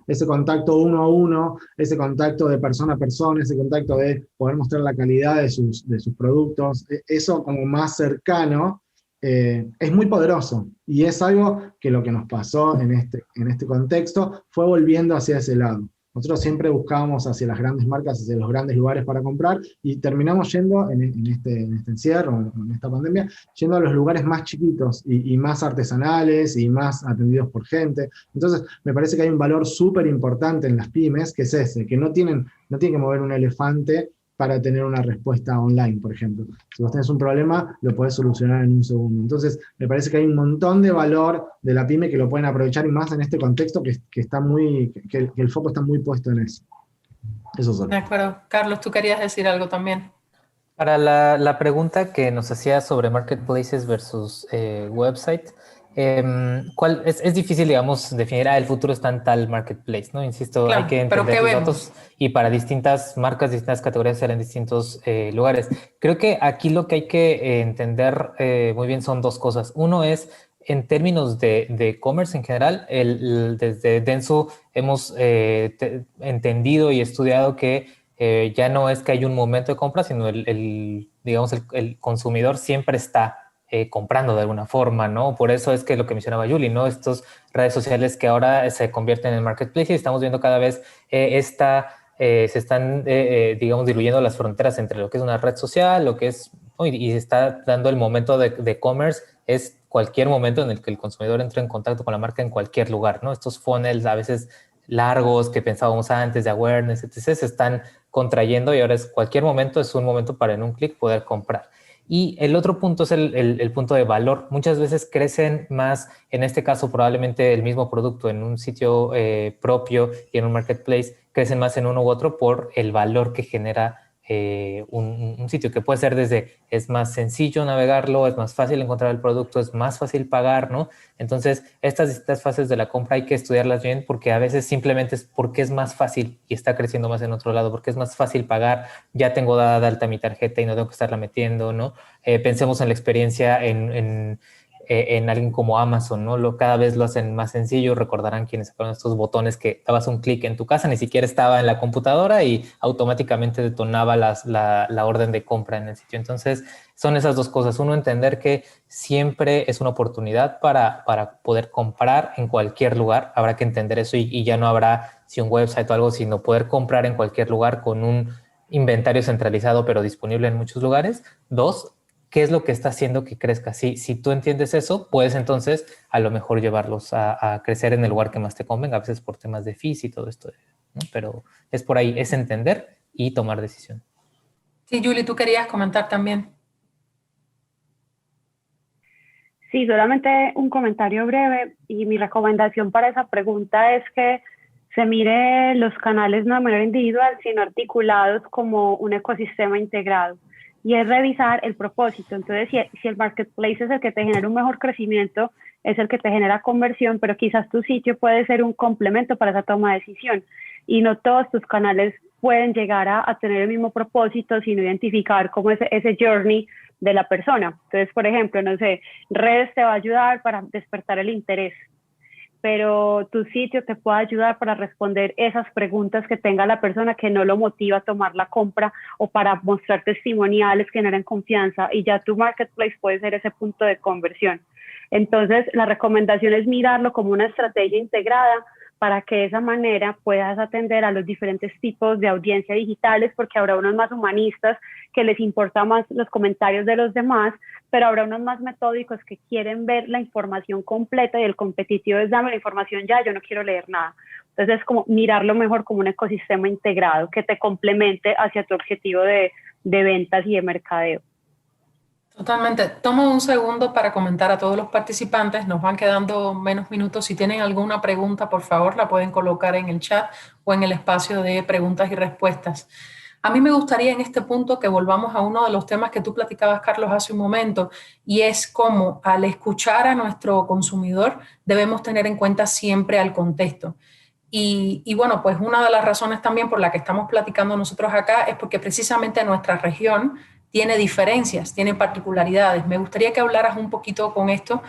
ese contacto uno a uno, ese contacto de persona a persona, ese contacto de poder mostrar la calidad de sus productos, eso como más cercano, es muy poderoso, y es algo que lo que nos pasó en este contexto fue volviendo hacia ese lado. Nosotros siempre buscábamos hacia las grandes marcas, hacia los grandes lugares para comprar, y terminamos yendo en este encierro, en esta pandemia, yendo a los lugares más chiquitos y más artesanales y más atendidos por gente. Entonces, me parece que hay un valor súper importante en las pymes, que es ese, que no tienen que mover un elefante para tener una respuesta online, por ejemplo. Si vos tenés un problema, lo podés solucionar en un segundo. Entonces, me parece que hay un montón de valor de la pyme que lo pueden aprovechar, y más en este contexto que está que el foco está muy puesto en eso. Eso solo. De acuerdo. Carlos, tú querías decir algo también. Para la pregunta que nos hacía sobre marketplaces versus website, es difícil, digamos, definir, el futuro está en tal marketplace, ¿no? Insisto, Claro, hay que entender los datos y para distintas marcas, distintas categorías serán distintos lugares. Creo que aquí lo que hay que entender muy bien son dos cosas. Uno es, en términos de e-commerce en general, desde Dentsu hemos entendido y estudiado que ya no es que hay un momento de compra, sino digamos, el consumidor siempre está comprando de alguna forma, ¿no? Por eso es que lo que mencionaba Yuli, ¿no? Estas redes sociales que ahora se convierten en marketplace, y estamos viendo cada vez se están, digamos, diluyendo las fronteras entre lo que es una red social, lo que es, y se está dando el momento de e-commerce, es cualquier momento en el que el consumidor entra en contacto con la marca en cualquier lugar, ¿no? Estos funnels a veces largos que pensábamos antes de awareness, etc., se están contrayendo y ahora es cualquier momento, es un momento para en un clic poder comprar. Y el otro punto es el punto de valor. Muchas veces crecen más, en este caso probablemente el mismo producto en un sitio propio y en un marketplace, crecen más en uno u otro por el valor que genera un sitio, que puede ser desde es más sencillo navegarlo, es más fácil encontrar el producto, es más fácil pagar, ¿no? Entonces, estas distintas fases de la compra hay que estudiarlas bien porque a veces simplemente es porque es más fácil y está creciendo más en otro lado, porque es más fácil pagar, ya tengo dada de alta mi tarjeta y no tengo que estarla metiendo, ¿no? Pensemos en la experiencia en alguien como Amazon, ¿no? Cada vez lo hacen más sencillo. Recordarán quienes sacaron estos botones que dabas un clic en tu casa, ni siquiera estaba en la computadora y automáticamente detonaba la orden de compra en el sitio. Entonces, son esas dos cosas. Uno, entender que siempre es una oportunidad para poder comprar en cualquier lugar. Habrá que entender eso y ya no habrá si un website o algo, sino poder comprar en cualquier lugar con un inventario centralizado, pero disponible en muchos lugares. Dos, ¿qué es lo que está haciendo que crezca? Si tú entiendes eso, puedes entonces a lo mejor llevarlos a crecer en el lugar que más te convenga, a veces por temas de fees y todo esto, ¿no? Pero es por ahí, es entender y tomar decisión. Sí, Julie, tú querías comentar también. Sí, solamente un comentario breve y mi recomendación para esa pregunta es que se mire los canales no de manera individual, sino articulados como un ecosistema integrado. Y es revisar el propósito. Entonces, si el marketplace es el que te genera un mejor crecimiento, es el que te genera conversión, pero quizás tu sitio puede ser un complemento para esa toma de decisión. Y no todos tus canales pueden llegar a tener el mismo propósito, sino identificar cómo es ese journey de la persona. Entonces, por ejemplo, no sé, redes te va a ayudar para despertar el interés, pero tu sitio te puede ayudar para responder esas preguntas que tenga la persona que no lo motiva a tomar la compra o para mostrar testimoniales que generen confianza, y ya tu marketplace puede ser ese punto de conversión. Entonces, la recomendación es mirarlo como una estrategia integrada para que de esa manera puedas atender a los diferentes tipos de audiencia digitales, porque habrá unos más humanistas que les importa más los comentarios de los demás, pero habrá unos más metódicos que quieren ver la información completa y el competitivo es dame la información ya, yo no quiero leer nada. Entonces es como mirarlo mejor como un ecosistema integrado que te complemente hacia tu objetivo de ventas y de mercadeo. Totalmente. Tomo un segundo para comentar a todos los participantes. Nos van quedando menos minutos. Si tienen alguna pregunta, por favor, la pueden colocar en el chat o en el espacio de preguntas y respuestas. A mí me gustaría en este punto que volvamos a uno de los temas que tú platicabas, Carlos, hace un momento, y es cómo al escuchar a nuestro consumidor debemos tener en cuenta siempre al contexto. Y bueno, pues una de las razones también por la que estamos platicando nosotros acá es porque precisamente nuestra región tiene diferencias, tiene particularidades. Me gustaría que hablaras un poquito con esto,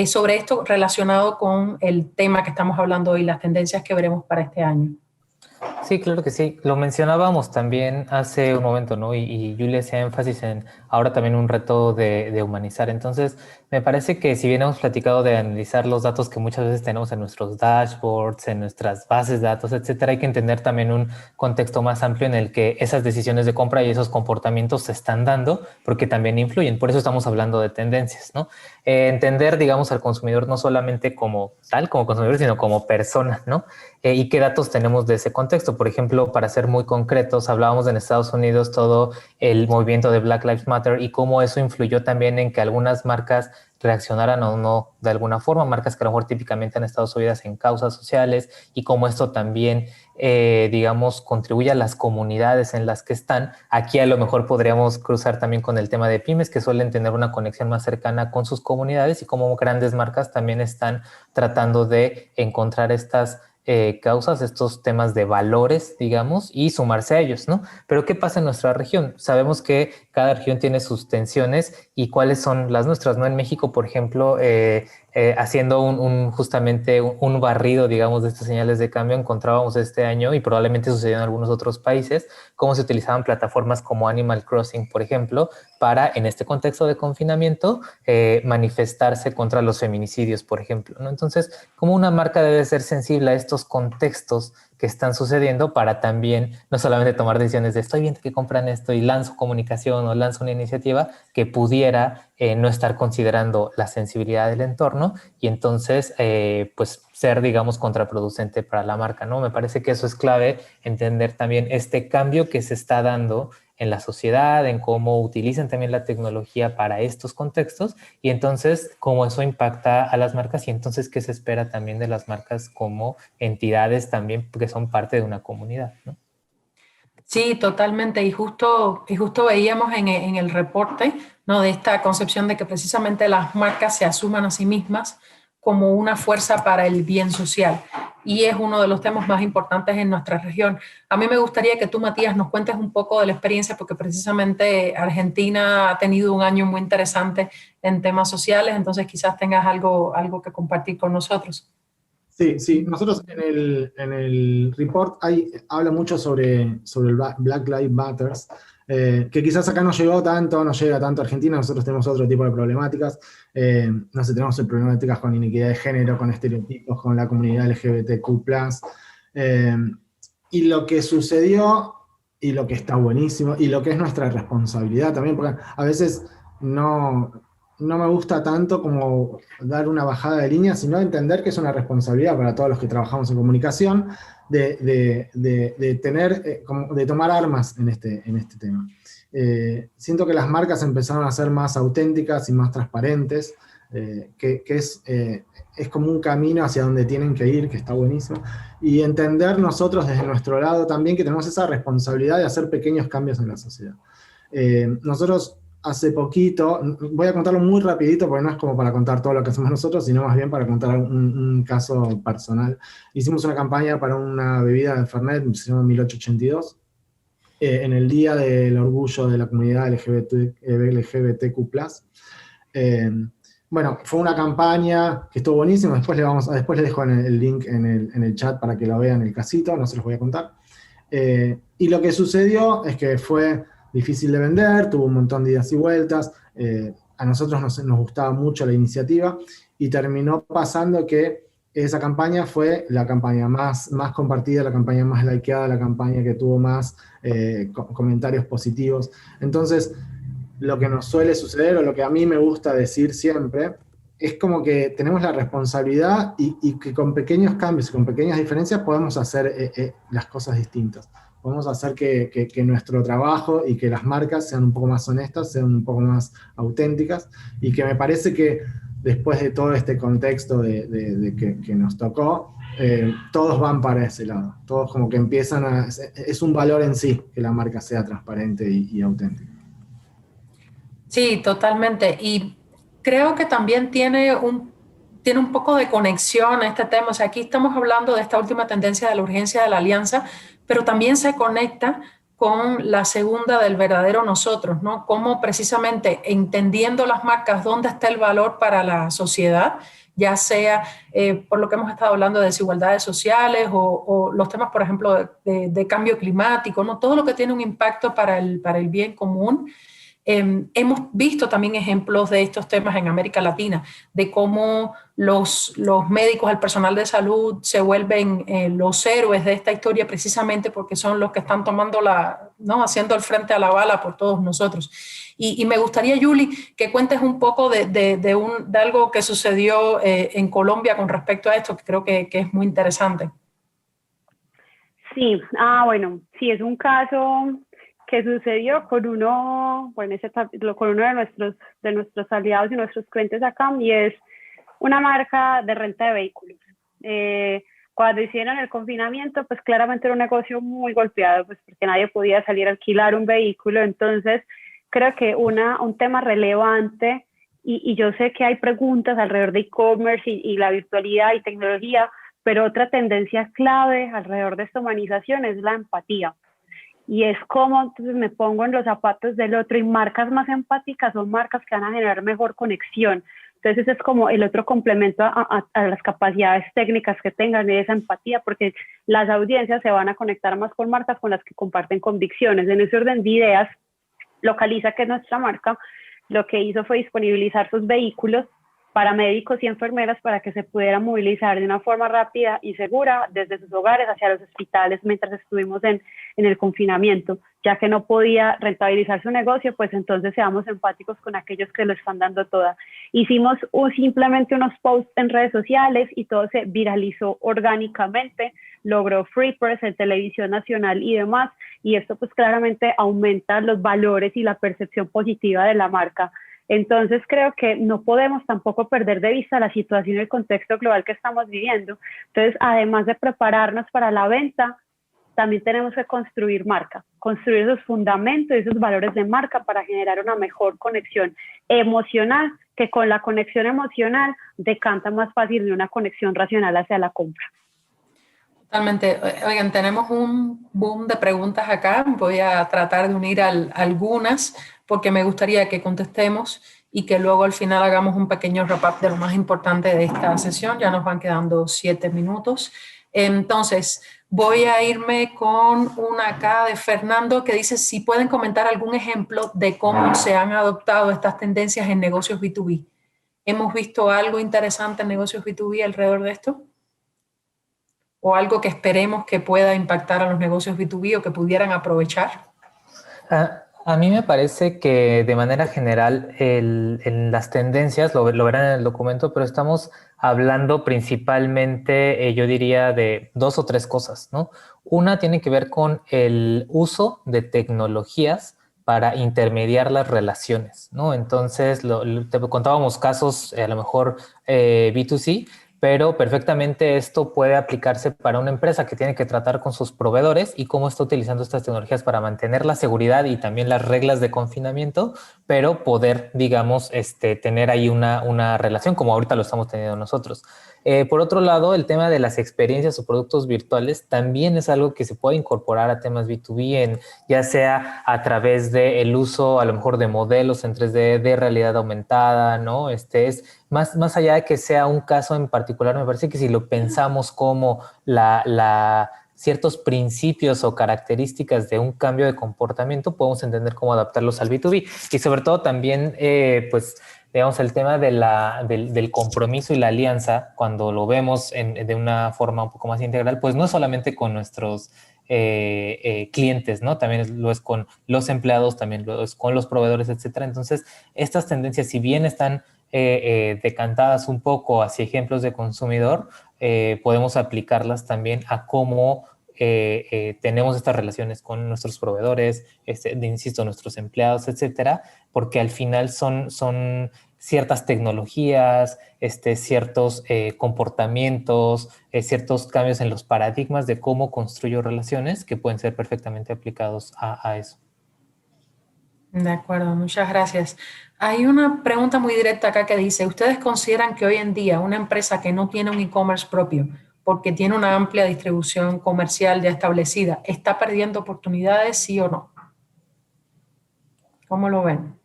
sobre esto relacionado con el tema que estamos hablando hoy, las tendencias que veremos para este año. Sí, claro que sí. Lo mencionábamos también hace un momento, ¿no? Y Julia hacía énfasis en ahora también un reto de humanizar. Entonces, me parece que si bien hemos platicado de analizar los datos que muchas veces tenemos en nuestros dashboards, en nuestras bases de datos, etcétera, hay que entender también un contexto más amplio en el que esas decisiones de compra y esos comportamientos se están dando porque también influyen. Por eso estamos hablando de tendencias, ¿no? Entender, digamos, al consumidor no solamente como tal, como consumidor, sino como persona, ¿no? ¿Y qué datos tenemos de ese contexto? Por ejemplo, para ser muy concretos, hablábamos en Estados Unidos todo el movimiento de Black Lives Matter y cómo eso influyó también en que algunas marcas reaccionaran o no de alguna forma, marcas que a lo mejor típicamente han estado subidas en causas sociales y cómo esto también, digamos, contribuye a las comunidades en las que están. Aquí a lo mejor podríamos cruzar también con el tema de pymes, que suelen tener una conexión más cercana con sus comunidades y cómo grandes marcas también están tratando de encontrar estas causas, estos temas de valores, digamos, y sumarse a ellos, ¿no? Pero ¿qué pasa en nuestra región? Sabemos que cada región tiene sus tensiones y cuáles son las nuestras, ¿no? En México, por ejemplo, haciendo justamente un barrido, digamos, de estas señales de cambio, encontrábamos este año, y probablemente sucedió en algunos otros países, cómo se utilizaban plataformas como Animal Crossing, por ejemplo, para, en este contexto de confinamiento, manifestarse contra los feminicidios, por ejemplo, ¿no? Entonces, ¿cómo una marca debe ser sensible a estos contextos que están sucediendo para también no solamente tomar decisiones de estoy viendo que compran esto y lanzo comunicación o lanzo una iniciativa que pudiera no estar considerando la sensibilidad del entorno y entonces pues ser, digamos, contraproducente para la marca, ¿no? Me parece que eso es clave, entender también este cambio que se está dando en la sociedad, en cómo utilizan también la tecnología para estos contextos y entonces cómo eso impacta a las marcas y entonces qué se espera también de las marcas como entidades también que son parte de una comunidad, ¿no? Sí, totalmente. Y justo veíamos en el reporte, ¿no? De esta concepción de que precisamente las marcas se asuman a sí mismas como una fuerza para el bien social. Y es uno de los temas más importantes en nuestra región. A mí me gustaría que tú, Matías, nos cuentes un poco de la experiencia, porque precisamente Argentina ha tenido un año muy interesante en temas sociales, entonces quizás tengas algo que compartir con nosotros. Sí, sí, nosotros en el report habla mucho sobre el Black Lives Matter, que quizás acá no llegó tanto, no llega tanto a Argentina, nosotros tenemos otro tipo de problemáticas, no sé, tenemos problemáticas con inequidad de género, con estereotipos, con la comunidad LGBTQ+, eh, y lo que sucedió, y lo que está buenísimo, y lo que es nuestra responsabilidad también, porque a veces no me gusta tanto como dar una bajada de línea, sino entender que es una responsabilidad para todos los que trabajamos en comunicación de tomar armas en este tema. Siento que las marcas empezaron a ser más auténticas y más transparentes, que es como un camino hacia donde tienen que ir, que está buenísimo, y entender nosotros desde nuestro lado también que tenemos esa responsabilidad de hacer pequeños cambios en la sociedad. Nosotros hace poquito, voy a contarlo muy rapidito porque no es como para contar todo lo que hacemos nosotros, sino más bien para contar un caso personal. Hicimos una campaña para una bebida de Fernet, se llama 1882, en el Día del Orgullo de la Comunidad LGBTQ+. Bueno, fue una campaña que estuvo buenísima, después les dejo el link en el chat para que lo vean el casito, no se los voy a contar. Y lo que sucedió es que fue difícil de vender, tuvo un montón de idas y vueltas, a nosotros nos gustaba mucho la iniciativa y terminó pasando que esa campaña fue la campaña más compartida, la campaña más likeada, la campaña que tuvo más comentarios positivos. Entonces, lo que nos suele suceder, o lo que a mí me gusta decir siempre, es como que tenemos la responsabilidad y que con pequeños cambios y con pequeñas diferencias podemos hacer las cosas distintas. Podemos hacer que nuestro trabajo y que las marcas sean un poco más honestas, sean un poco más auténticas, y que me parece que después de todo este contexto que nos tocó, todos van para ese lado. Todos como que es un valor en sí que la marca sea transparente y auténtica. Sí, totalmente. Y creo que también tiene un poco de conexión a este tema. O sea, aquí estamos hablando de esta última tendencia de la urgencia de la alianza, pero también se conecta con la segunda del verdadero nosotros, ¿no? Cómo precisamente entendiendo las marcas dónde está el valor para la sociedad, ya sea por lo que hemos estado hablando de desigualdades sociales o los temas, por ejemplo, de cambio climático, ¿no? Todo lo que tiene un impacto para el bien común. Hemos visto también ejemplos de estos temas en América Latina, de cómo los médicos, el personal de salud se vuelven los héroes de esta historia precisamente porque son los que están tomando ¿no? Haciendo el frente a la bala por todos nosotros. Y me gustaría, Yuli, que cuentes un poco de algo que sucedió en Colombia con respecto a esto, que creo que es muy interesante. Sí, bueno, sí, es un caso que sucedió con con uno de nuestros aliados y nuestros clientes acá, y es una marca de renta de vehículos. Cuando hicieron el confinamiento, pues claramente era un negocio muy golpeado, pues porque nadie podía salir a alquilar un vehículo. Entonces, creo que un tema relevante, y yo sé que hay preguntas alrededor de e-commerce y la virtualidad y tecnología, pero otra tendencia clave alrededor de esta humanización es la empatía. Y es como entonces me pongo en los zapatos del otro, y marcas más empáticas son marcas que van a generar mejor conexión. Entonces ese es como el otro complemento a las capacidades técnicas que tengan, y esa empatía, porque las audiencias se van a conectar más con marcas con las que comparten convicciones. En ese orden de ideas, Localiza, que es nuestra marca, lo que hizo fue disponibilizar sus vehículos paramédicos y enfermeras para que se pudieran movilizar de una forma rápida y segura desde sus hogares hacia los hospitales mientras estuvimos en el confinamiento, ya que no podía rentabilizar su negocio, pues entonces seamos empáticos con aquellos que lo están dando toda. Hicimos simplemente unos posts en redes sociales y todo se viralizó orgánicamente, logró Free Press, en Televisión Nacional y demás, y esto pues claramente aumenta los valores y la percepción positiva de la marca. Entonces creo que no podemos tampoco perder de vista la situación y el contexto global que estamos viviendo. Entonces, además de prepararnos para la venta, también tenemos que construir marca, construir esos fundamentos y esos valores de marca para generar una mejor conexión emocional, que con la conexión emocional decanta más fácil de una conexión racional hacia la compra. Totalmente. Oigan, tenemos un boom de preguntas acá. Voy a tratar de unir algunas porque me gustaría que contestemos y que luego al final hagamos un pequeño wrap-up de lo más importante de esta sesión. Ya nos van quedando 7 minutos. Entonces, voy a irme con una acá de Fernando que dice si pueden comentar algún ejemplo de cómo se han adoptado estas tendencias en negocios B2B. ¿Hemos visto algo interesante en negocios B2B alrededor de esto? ¿O algo que esperemos que pueda impactar a los negocios B2B o que pudieran aprovechar? A mí me parece que de manera general en las tendencias, lo verán en el documento, pero estamos hablando principalmente, yo diría, de 2 o 3 cosas, ¿no? Una tiene que ver con el uso de tecnologías para intermediar las relaciones, ¿no? Entonces, te contábamos casos, a lo mejor B2C, pero perfectamente esto puede aplicarse para una empresa que tiene que tratar con sus proveedores y cómo está utilizando estas tecnologías para mantener la seguridad y también las reglas de confinamiento, pero poder, digamos, tener ahí una relación como ahorita lo estamos teniendo nosotros. Por otro lado, el tema de las experiencias o productos virtuales también es algo que se puede incorporar a temas B2B, ya sea a través del uso a lo mejor de modelos en 3D, de realidad aumentada, ¿no? Es más allá de que sea un caso en particular, me parece que si lo pensamos como ciertos principios o características de un cambio de comportamiento, podemos entender cómo adaptarlos al B2B. Y sobre todo también, pues, digamos, el tema del compromiso y la alianza, cuando lo vemos de una forma un poco más integral, pues no solamente con nuestros clientes, ¿no? También lo es con los empleados, también lo es con los proveedores, etcétera. Entonces, estas tendencias, si bien están decantadas un poco hacia ejemplos de consumidor, podemos aplicarlas también a cómo tenemos estas relaciones con nuestros proveedores, insisto, nuestros empleados, etcétera, porque al final son ciertas tecnologías, ciertos comportamientos, ciertos cambios en los paradigmas de cómo construyo relaciones que pueden ser perfectamente aplicados a eso. De acuerdo, muchas gracias. Hay una pregunta muy directa acá que dice, ¿ustedes consideran que hoy en día una empresa que no tiene un e-commerce propio, porque tiene una amplia distribución comercial ya establecida, está perdiendo oportunidades, sí o no? ¿Cómo lo ven?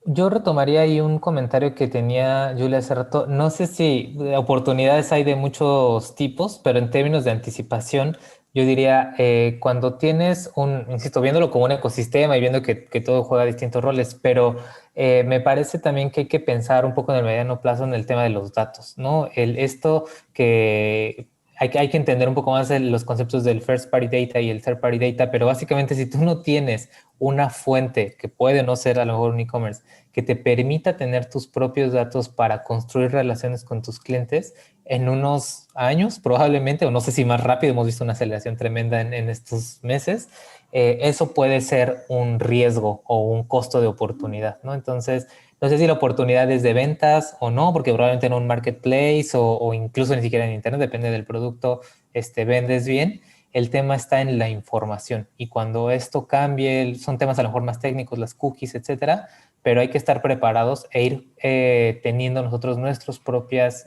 Yo retomaría ahí un comentario que tenía Julia hace rato. No sé si oportunidades hay de muchos tipos, pero en términos de anticipación, yo diría, cuando tienes insisto, viéndolo como un ecosistema y viendo que todo juega distintos roles, pero me parece también que hay que pensar un poco en el mediano plazo en el tema de los datos, ¿no? Esto que hay que entender un poco más los conceptos del first party data y el third party data, pero básicamente si tú no tienes una fuente que puede no ser a lo mejor un e-commerce, que te permita tener tus propios datos para construir relaciones con tus clientes, en unos años probablemente, o no sé si más rápido, hemos visto una aceleración tremenda en estos meses, eso puede ser un riesgo o un costo de oportunidad, ¿no? Entonces, no sé si la oportunidad es de ventas o no, porque probablemente en un marketplace o incluso ni siquiera en internet, depende del producto, vendes bien. El tema está en la información y cuando esto cambie, son temas a lo mejor más técnicos, las cookies, etcétera, pero hay que estar preparados e ir teniendo nosotros nuestras propias,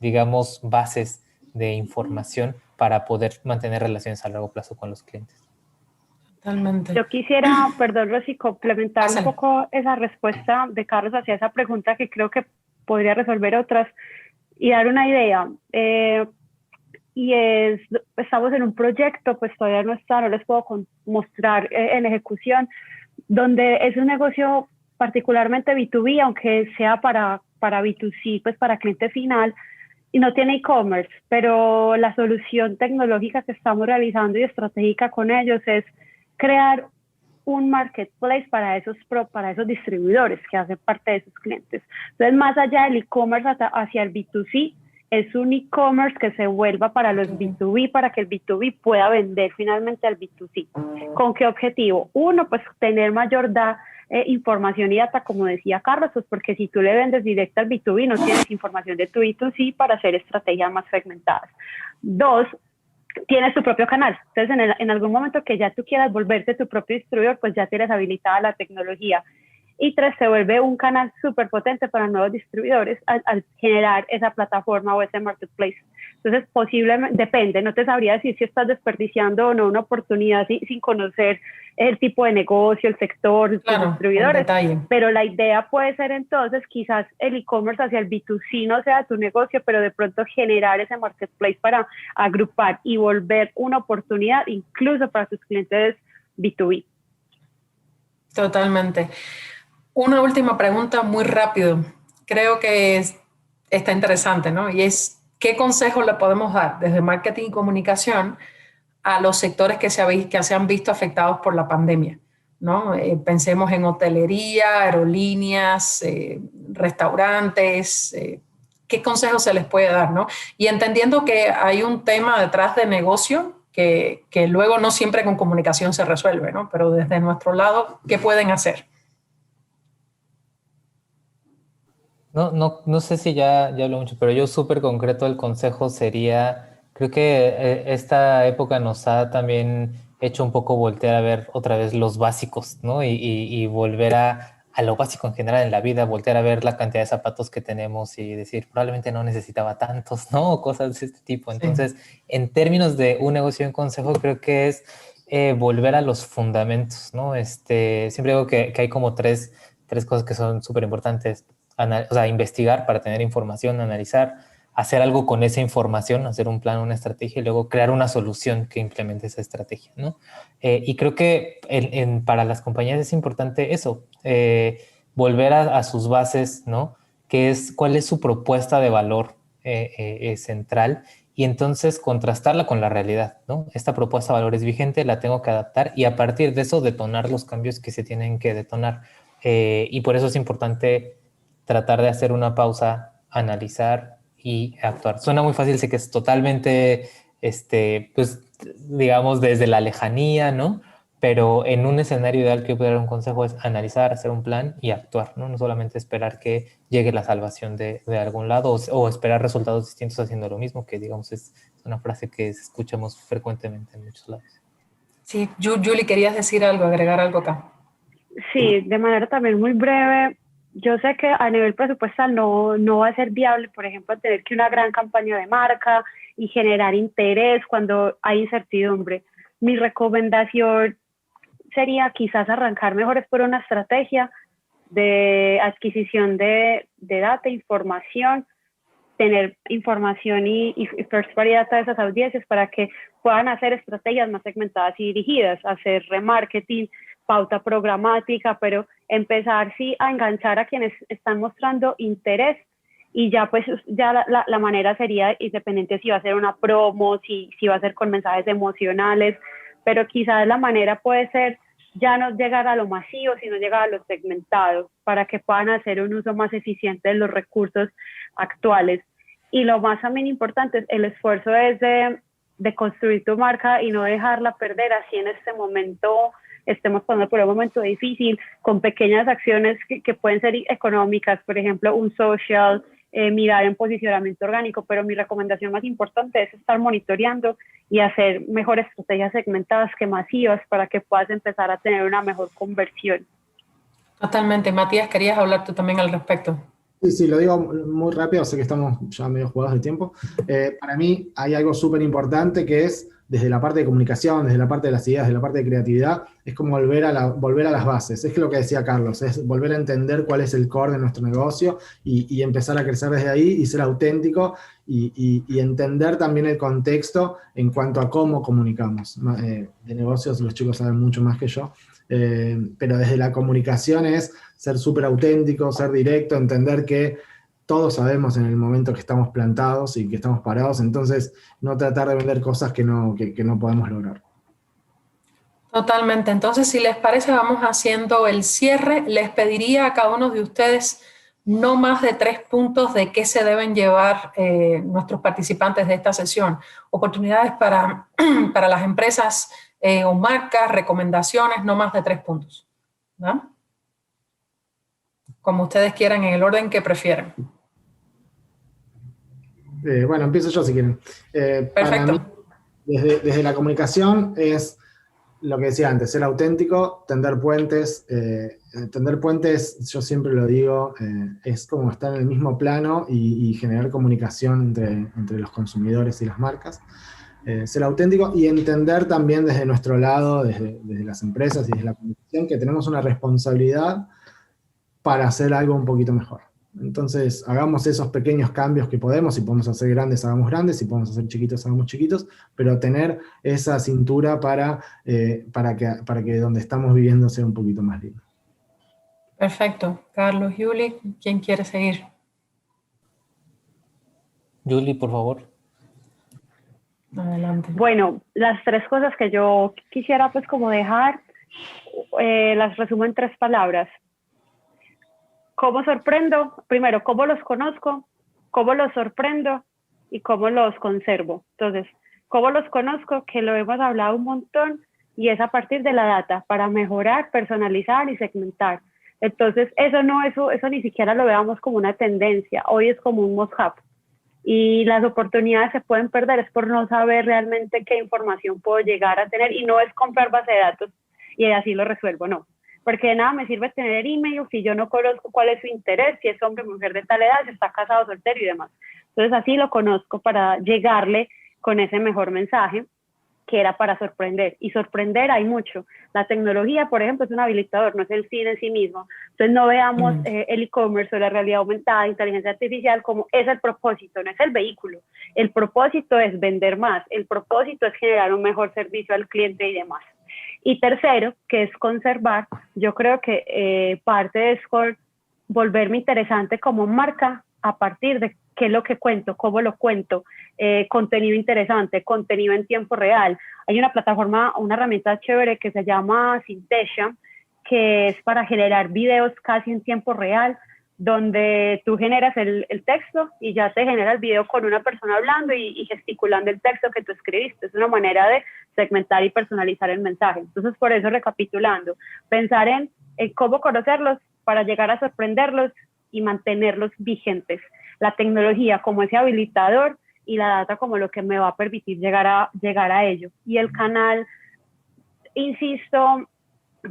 digamos, bases de información para poder mantener relaciones a largo plazo con los clientes. Totalmente. Yo quisiera, perdón, Rosy, complementar un Pásale. poco esa respuesta de Carlos hacia esa pregunta que creo que podría resolver otras y dar una idea. Estamos en un proyecto, pues todavía no les puedo mostrar en ejecución, donde es un negocio particularmente B2B, aunque sea para B2C, pues para cliente final, y no tiene e-commerce, pero la solución tecnológica que estamos realizando y estratégica con ellos es crear un marketplace para esos distribuidores que hacen parte de sus clientes. Entonces, más allá del e-commerce hacia el B2C, es un e-commerce que se vuelva para los B2B, para que el B2B pueda vender finalmente al B2C. ¿Con qué objetivo? Uno, pues tener mayor información y data, como decía Carlos, pues porque si tú le vendes directo al B2B, no tienes información de tu B2C para hacer estrategias más segmentadas. Dos, tienes tu propio canal. Entonces, en algún momento que ya tú quieras volverte tu propio distribuidor, pues ya tienes habilitada la tecnología. Y tres, se vuelve un canal súper potente para nuevos distribuidores al generar esa plataforma o ese marketplace. Entonces, posiblemente, depende, no te sabría decir si estás desperdiciando o no una oportunidad sin conocer el tipo de negocio, el sector, claro, los distribuidores, pero la idea puede ser entonces quizás el e-commerce hacia el B2C no sea tu negocio, pero de pronto generar ese marketplace para agrupar y volver una oportunidad incluso para tus clientes B2B. Totalmente. Una última pregunta muy rápido. Creo que está interesante, ¿no? Y es, ¿qué consejos le podemos dar desde marketing y comunicación a los sectores que se han visto afectados por la pandemia, ¿no? Pensemos en hotelería, aerolíneas, restaurantes, ¿qué consejos se les puede dar, ¿no? Y entendiendo que hay un tema detrás de negocio que luego no siempre con comunicación se resuelve, ¿no? Pero desde nuestro lado, ¿qué pueden hacer? No sé si ya hablo mucho, pero yo súper concreto el consejo sería, creo que esta época nos ha también hecho un poco voltear a ver otra vez los básicos, ¿no? Y volver a lo básico en general en la vida, voltear a ver la cantidad de zapatos que tenemos y decir, probablemente no necesitaba tantos, ¿no? O cosas de este tipo. Entonces, sí, en términos de un negocio en consejo, creo que es volver a los fundamentos, ¿no? Siempre digo que hay como tres cosas que son súper importantes. O sea, investigar para tener información, analizar, hacer algo con esa información, hacer un plan, una estrategia y luego crear una solución que implemente esa estrategia, ¿no? Y creo que para las compañías es importante eso, volver a sus bases, ¿no? ¿Cuál es su propuesta de valor central? Y entonces contrastarla con la realidad, ¿no? Esta propuesta de valor es vigente, la tengo que adaptar y a partir de eso detonar los cambios que se tienen que detonar. Y por eso es importante tratar de hacer una pausa, analizar y actuar. Suena muy fácil, sé que es totalmente, pues, digamos, desde la lejanía, ¿no? Pero en un escenario ideal que yo pudiera dar un consejo es analizar, hacer un plan y actuar, ¿no? No solamente esperar que llegue la salvación de algún lado o esperar resultados distintos haciendo lo mismo, que digamos es una frase que escuchamos frecuentemente en muchos lados. Sí, Julie, querías decir algo, agregar algo acá. Sí, de manera también muy breve. Yo sé que a nivel presupuestal no va a ser viable, por ejemplo, tener que una gran campaña de marca y generar interés cuando hay incertidumbre. Mi recomendación sería quizás arrancar mejor por una estrategia de adquisición de data, información, tener información y first party data de esas audiencias para que puedan hacer estrategias más segmentadas y dirigidas, hacer remarketing, pauta programática, pero empezar sí a enganchar a quienes están mostrando interés y ya pues ya la manera sería independiente si va a ser una promo, si va a ser con mensajes emocionales, pero quizás la manera puede ser ya no llegar a lo masivo, sino llegar a lo segmentado para que puedan hacer un uso más eficiente de los recursos actuales. Y lo más también importante es el esfuerzo es de construir tu marca y no dejarla perder así en este momento estemos pasando por un momento difícil, con pequeñas acciones que pueden ser económicas, por ejemplo, un social, mirar en posicionamiento orgánico, pero mi recomendación más importante es estar monitoreando y hacer mejores estrategias segmentadas que masivas para que puedas empezar a tener una mejor conversión. Totalmente. Matías, querías hablar tú también al respecto. Sí, lo digo muy rápido, sé que estamos ya medio jugados de tiempo. Para mí hay algo súper importante que es, desde la parte de comunicación, desde la parte de las ideas, desde la parte de creatividad, es como volver a las bases. Es lo que decía Carlos, es volver a entender cuál es el core de nuestro negocio y empezar a crecer desde ahí y ser auténtico y entender también el contexto en cuanto a cómo comunicamos. De negocios los chicos saben mucho más que yo. pero desde la comunicación es ser súper auténtico, ser directo, entender que todos sabemos en el momento que estamos plantados y que estamos parados, entonces no tratar de vender cosas que no podemos lograr. Totalmente. Entonces, si les parece, vamos haciendo el cierre. Les pediría a cada uno de ustedes no más de 3 puntos de qué se deben llevar nuestros participantes de esta sesión. Oportunidades para, para las empresas o marcas, recomendaciones, no más de 3 puntos. ¿No? Como ustedes quieran, en el orden que prefieran. Bueno, empiezo yo si quieren. Perfecto. Para mí, desde la comunicación es lo que decía antes, ser auténtico, tender puentes. Tender puentes, yo siempre lo digo, es como estar en el mismo plano y generar comunicación entre los consumidores y las marcas. Ser auténtico y entender también desde nuestro lado, desde las empresas y desde la comunicación, que tenemos una responsabilidad para hacer algo un poquito mejor. Entonces, hagamos esos pequeños cambios que podemos, si podemos hacer grandes, hagamos grandes, si podemos hacer chiquitos, hagamos chiquitos, pero tener esa cintura para que donde estamos viviendo sea un poquito más lindo. Perfecto. Carlos, Yuli, ¿quién quiere seguir? Yuli, por favor. Adelante. Bueno, las 3 cosas que yo quisiera pues como dejar, las resumo en 3 palabras. ¿Cómo sorprendo? Primero, ¿cómo los conozco? ¿Cómo los sorprendo? Y ¿cómo los conservo? Entonces, ¿cómo los conozco? Que lo hemos hablado un montón y es a partir de la data para mejorar, personalizar y segmentar. Entonces, eso ni siquiera lo veamos como una tendencia. Hoy es como un must-have. Y las oportunidades se pueden perder es por no saber realmente qué información puedo llegar a tener y no es comprar base de datos y así lo resuelvo, no. Porque de nada me sirve tener email si yo no conozco cuál es su interés, si es hombre o mujer de tal edad, si está casado, soltero y demás. Entonces así lo conozco para llegarle con ese mejor mensaje que era para sorprender. Y sorprender hay mucho. La tecnología, por ejemplo, es un habilitador, no es el fin en sí mismo. Entonces no veamos el e-commerce o la realidad aumentada, inteligencia artificial como es el propósito, no es el vehículo. El propósito es vender más, el propósito es generar un mejor servicio al cliente y demás. Y tercero, que es conservar, yo creo que parte de Score volverme interesante como marca a partir de qué es lo que cuento, cómo lo cuento, contenido interesante, contenido en tiempo real. Hay una plataforma, una herramienta chévere que se llama Synthesia, que es para generar videos casi en tiempo real, donde tú generas el texto y ya te genera el video con una persona hablando y gesticulando el texto que tú escribiste. Es una manera de segmentar y personalizar el mensaje. Entonces, por eso, recapitulando, pensar en cómo conocerlos para llegar a sorprenderlos y mantenerlos vigentes. La tecnología como ese habilitador y la data como lo que me va a permitir llegar a ello. Y el canal, insisto,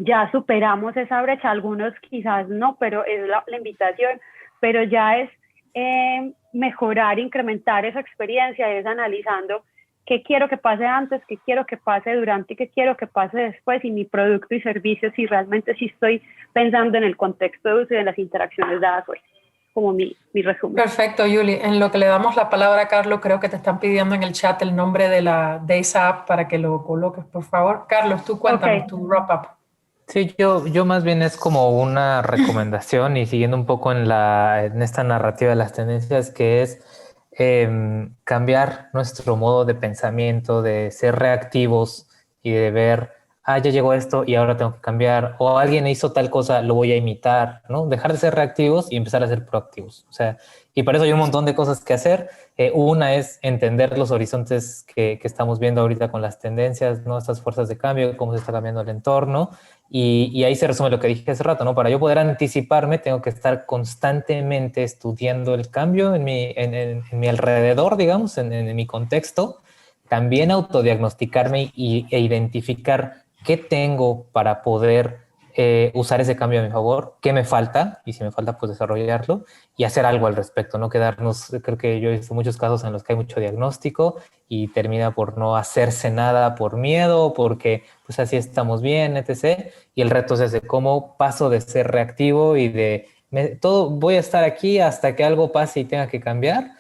ya superamos esa brecha, algunos quizás no, pero es la invitación, pero ya es mejorar, incrementar esa experiencia, es analizando qué quiero que pase antes, qué quiero que pase durante y qué quiero que pase después, y mi producto y servicio, si realmente sí estoy pensando en el contexto de uso y en las interacciones dadas hoy, como mi resumen. Perfecto, Yuli. En lo que le damos la palabra a Carlos, creo que te están pidiendo en el chat el nombre de esa app para que lo coloques, por favor. Carlos, tú cuéntanos tu wrap-up. Sí, yo más bien es como una recomendación y siguiendo un poco en esta narrativa de las tendencias, que es cambiar nuestro modo de pensamiento, de ser reactivos y de ver, ya llegó esto y ahora tengo que cambiar, o alguien hizo tal cosa, lo voy a imitar, ¿no? Dejar de ser reactivos y empezar a ser proactivos. O sea, y para eso hay un montón de cosas que hacer. Una es entender los horizontes que estamos viendo ahorita con las tendencias, ¿no? Estas fuerzas de cambio, cómo se está cambiando el entorno. Y ahí se resume lo que dije hace rato, ¿no? Para yo poder anticiparme, tengo que estar constantemente estudiando el cambio en mi alrededor, digamos, en mi contexto. También autodiagnosticarme e identificar qué tengo para poder usar ese cambio a mi favor, qué me falta, y si me falta, pues desarrollarlo y hacer algo al respecto, no quedarnos. Creo que yo he visto muchos casos en los que hay mucho diagnóstico y termina por no hacerse nada por miedo, porque pues así estamos bien, etc. Y el reto es ese, cómo paso de ser reactivo y voy a estar aquí hasta que algo pase y tenga que cambiar,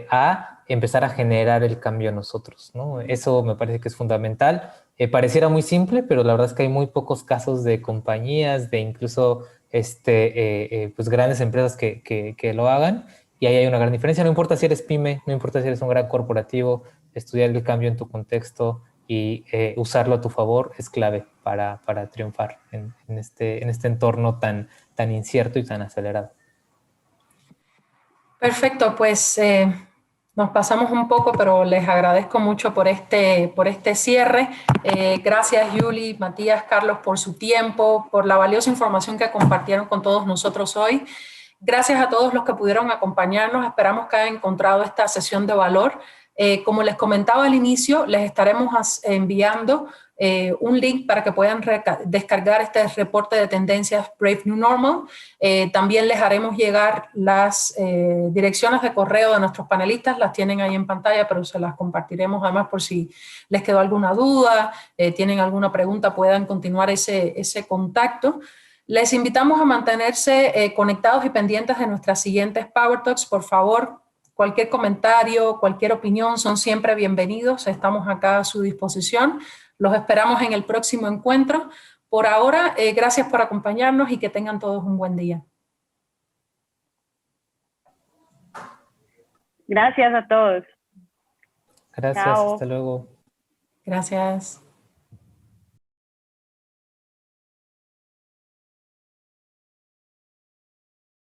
a empezar a generar el cambio nosotros, ¿no? Eso me parece que es fundamental. Pareciera muy simple, pero la verdad es que hay muy pocos casos de compañías, de incluso pues grandes empresas que lo hagan, y ahí hay una gran diferencia. No importa si eres pyme, no importa si eres un gran corporativo, estudiar el cambio en tu contexto y usarlo a tu favor es clave para triunfar en este entorno tan incierto y tan acelerado. Perfecto, pues nos pasamos un poco, pero les agradezco mucho por este cierre. Gracias, Yuli, Matías, Carlos, por su tiempo, por la valiosa información que compartieron con todos nosotros hoy. Gracias a todos los que pudieron acompañarnos. Esperamos que hayan encontrado esta sesión de valor. Como les comentaba al inicio, les estaremos enviando un link para que puedan descargar este reporte de tendencias Brave New Normal. También les haremos llegar las direcciones de correo de nuestros panelistas, las tienen ahí en pantalla, pero se las compartiremos además por si les quedó alguna duda, tienen alguna pregunta, puedan continuar ese contacto. Les invitamos a mantenerse conectados y pendientes de nuestras siguientes Power Talks. Por favor, cualquier comentario, cualquier opinión son siempre bienvenidos. Estamos acá a su disposición. Los esperamos en el próximo encuentro. Por ahora, gracias por acompañarnos y que tengan todos un buen día. Gracias a todos. Gracias, Chao. hasta luego. Gracias.